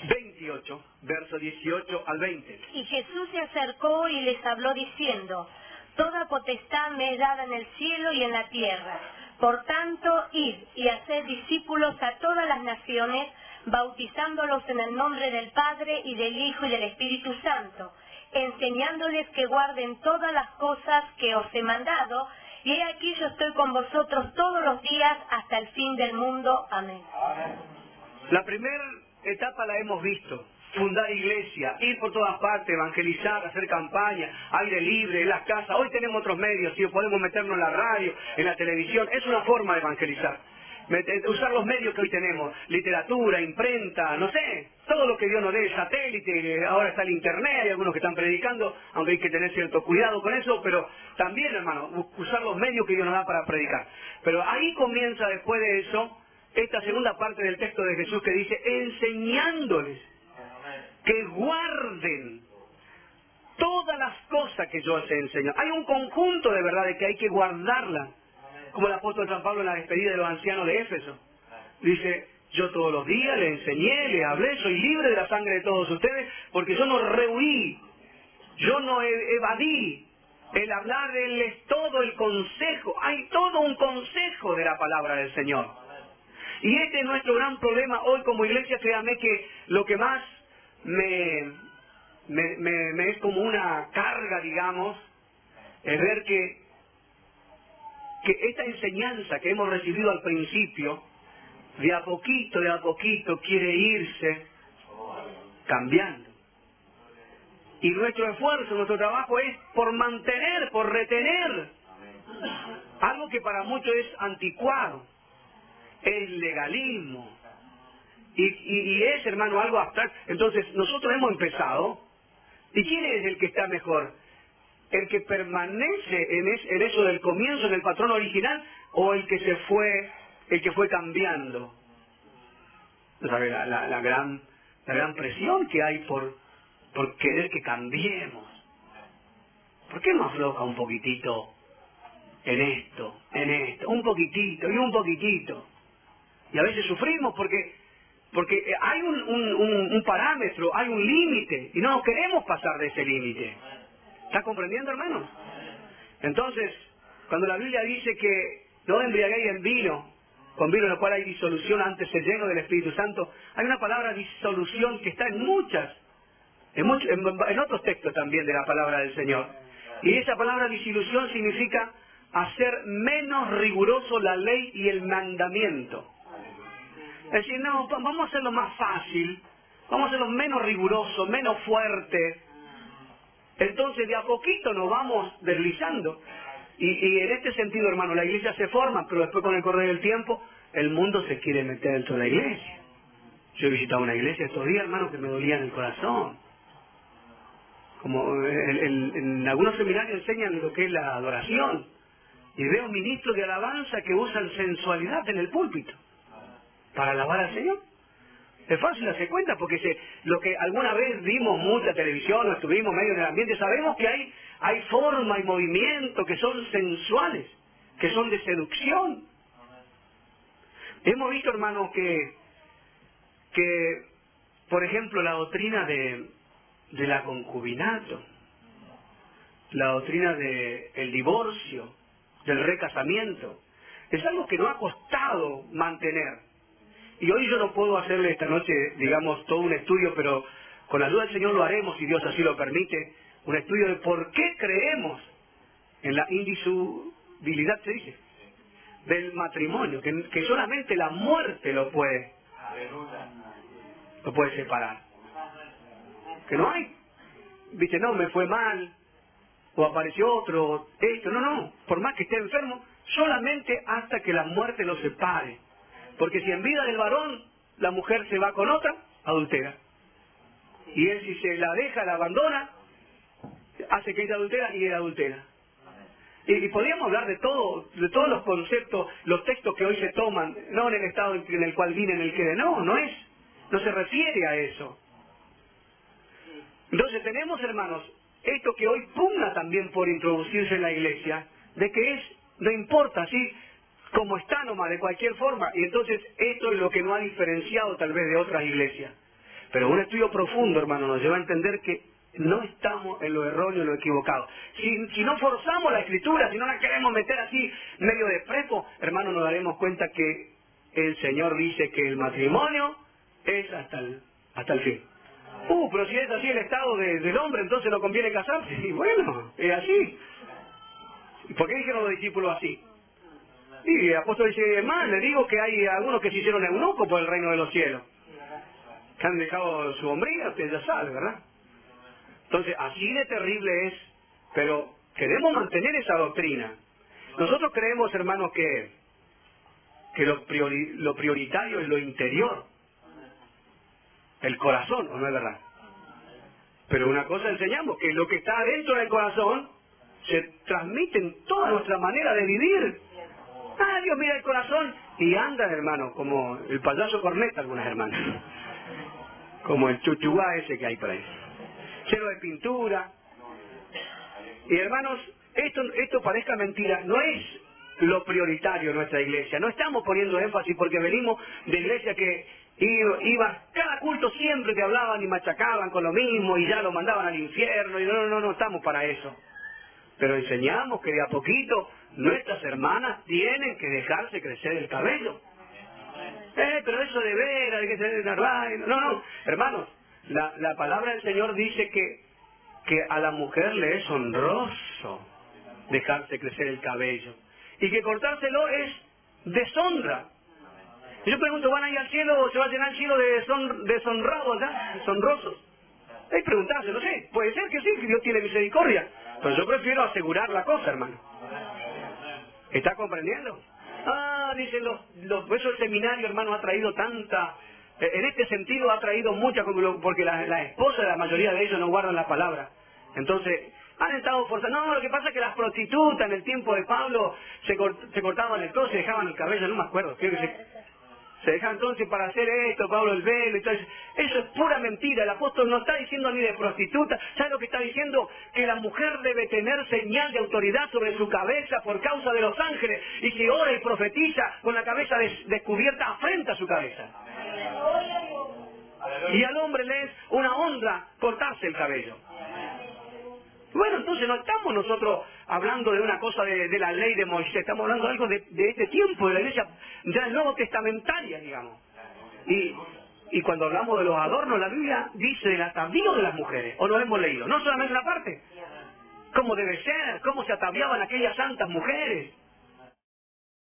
28, verso 18 al 20. Y Jesús se acercó y les habló diciendo: Toda potestad me es dada en el cielo y en la tierra. Por tanto, id y haced discípulos a todas las naciones, bautizándolos en el nombre del Padre y del Hijo y del Espíritu Santo, enseñándoles que guarden todas las cosas que os he mandado, y he aquí yo estoy con vosotros todos los días hasta el fin del mundo. Amén. La primera etapa la hemos visto: fundar iglesia, ir por todas partes, evangelizar, hacer campaña, aire libre, en las casas. Hoy tenemos otros medios, ¿sí? Podemos meternos en la radio, en la televisión. Es una forma de evangelizar. Usar los medios que hoy tenemos, literatura, imprenta, no sé, todo lo que Dios nos dé, satélite, ahora está el internet, hay algunos que están predicando, aunque hay que tener cierto cuidado con eso, pero también, hermano, usar los medios que Dios nos da para predicar. Pero ahí comienza, después de eso, esta segunda parte del texto de Jesús que dice: enseñándoles que guarden todas las cosas que yo os he enseñado. Hay un conjunto de verdades que hay que guardarlas, como el apóstol San Pablo en la despedida de los ancianos de Éfeso. Dice: yo todos los días le enseñé, le hablé, soy libre de la sangre de todos ustedes, porque yo no rehuí, yo no evadí el hablarles todo el consejo. Hay todo un consejo de la palabra del Señor. Y este es nuestro gran problema hoy como iglesia. Créame que lo que más me es como una carga, digamos, es ver que esta enseñanza que hemos recibido al principio, de a poquito quiere irse cambiando. Y nuestro esfuerzo, nuestro trabajo es por mantener, por retener algo que para muchos es anticuado, es legalismo, y es, hermano, algo abstracto. Entonces nosotros hemos empezado, ¿y quién es el que está mejor? ¿El que permanece en eso del comienzo, en el patrón original, o el que fue cambiando? ¿Sabe? La gran presión que hay por querer que cambiemos. ¿Por qué no afloja un poquitito en esto, un poquitito y un poquitito? Y a veces sufrimos porque hay un parámetro, hay un límite, y no queremos pasar de ese límite. ¿Está comprendiendo, hermanos? Entonces, cuando la Biblia dice que no embriaguéis en vino, con vino en el cual hay disolución, antes se lleno del Espíritu Santo, hay una palabra disolución que está en otros textos también de la palabra del Señor. Y esa palabra disolución significa hacer menos riguroso la ley y el mandamiento. Es decir, no, vamos a hacerlo más fácil, vamos a hacerlo menos riguroso, menos fuerte. Entonces de a poquito nos vamos deslizando. Y en este sentido, hermano, la iglesia se forma, pero después con el correr del tiempo, el mundo se quiere meter dentro de la iglesia. Yo he visitado una iglesia estos días, hermano, que me dolía en el corazón. Como en algunos seminarios enseñan lo que es la adoración. Y veo ministros de alabanza que usan sensualidad en el púlpito para alabar al Señor. Es fácil darse cuenta, porque lo que alguna vez vimos mucha televisión o estuvimos medio en el ambiente, sabemos que hay forma y movimiento que son sensuales, que son de seducción. Hemos visto, hermanos, que por ejemplo, la doctrina de la concubinato, la doctrina del divorcio, del recasamiento, es algo que nos ha costado mantener. Y hoy yo no puedo hacerle esta noche, digamos, todo un estudio, pero con la ayuda del Señor lo haremos, si Dios así lo permite, un estudio de por qué creemos en la indisolubilidad, se dice, del matrimonio, que solamente la muerte lo puede separar. Que no hay, viste, no, me fue mal, o apareció otro, esto, no, por más que esté enfermo, solamente hasta que la muerte lo separe. Porque si en vida del varón la mujer se va con otra, adultera. Y él, si se la deja, la abandona, hace que ella adultera y él adultera. Y podríamos hablar de todos los conceptos, los textos que hoy se toman, no en el estado en el cual viene, en el que no se refiere a eso. Entonces tenemos, hermanos, esto que hoy pugna también por introducirse en la iglesia, de que no importa, así como está nomás, de cualquier forma, y entonces esto es lo que nos ha diferenciado tal vez de otras iglesias. Pero un estudio profundo, hermano, nos lleva a entender que no estamos en lo erróneo, en lo equivocado. Si no forzamos la escritura, si no la queremos meter así medio de prepo, hermano, nos daremos cuenta que el Señor dice que el matrimonio es hasta el fin. Pero si es así el estado del hombre, entonces no conviene casarse. Y bueno, es así. ¿Por qué dijeron los discípulos así? Y el apóstol dice, más, le digo que hay algunos que se hicieron eunucos por el reino de los cielos. Que han dejado su hombría, usted ya sabe, ¿verdad? Entonces, así de terrible es, pero queremos mantener esa doctrina. Nosotros creemos, hermanos, que lo prioritario es lo interior, el corazón, ¿o no es verdad? Pero una cosa enseñamos, que lo que está dentro del corazón se transmite en toda nuestra manera de vivir. Dios mira el corazón y andan, hermano, como el payaso corneta, algunas hermanas, como el chuchuá ese que hay por ahí, lleno de pintura. Y hermanos, esto parezca mentira, no es lo prioritario en nuestra iglesia. No estamos poniendo énfasis porque venimos de iglesia que iba cada culto siempre te hablaban y machacaban con lo mismo y ya lo mandaban al infierno, y no estamos para eso. Pero enseñamos que de a poquito nuestras hermanas tienen que dejarse crecer el cabello. Pero eso de veras, de que se no, hermanos, la palabra del Señor dice que a la mujer le es honroso dejarse crecer el cabello y que cortárselo es deshonra. Y yo pregunto, ¿van a ir al cielo o se va a llenar el cielo de deshonrados ya? ¿Deshonrosos? Hay que preguntarse, no sé, puede ser que sí, que Dios tiene misericordia, pero yo prefiero asegurar la cosa, hermano. ¿Está comprendiendo? Dicen eso el seminario, hermano, ha traído tanta, en este sentido ha traído mucha, porque la esposa de la mayoría de ellos no guardan la palabra. Entonces, han estado forzando. No, lo que pasa es que las prostitutas en el tiempo de Pablo se cortaban el pelo, se dejaban el cabello, no me acuerdo, creo que se dejan entonces para hacer esto, Pablo el velo y todo eso. Eso es pura mentira. El apóstol no está diciendo ni de prostituta. ¿Sabe lo que está diciendo? Que la mujer debe tener señal de autoridad sobre su cabeza por causa de los ángeles, y que ora y profetiza con la cabeza descubierta afrenta a su cabeza. Y al hombre le es una honra cortarse el cabello. Bueno, entonces no estamos nosotros hablando de una cosa de la ley de Moisés, estamos hablando de algo de este tiempo, de la iglesia ya nuevo testamentaria, digamos. Y cuando hablamos de los adornos, la Biblia dice del atavío de las mujeres, o lo hemos leído, no solamente la parte, cómo debe ser, cómo se ataviaban aquellas santas mujeres.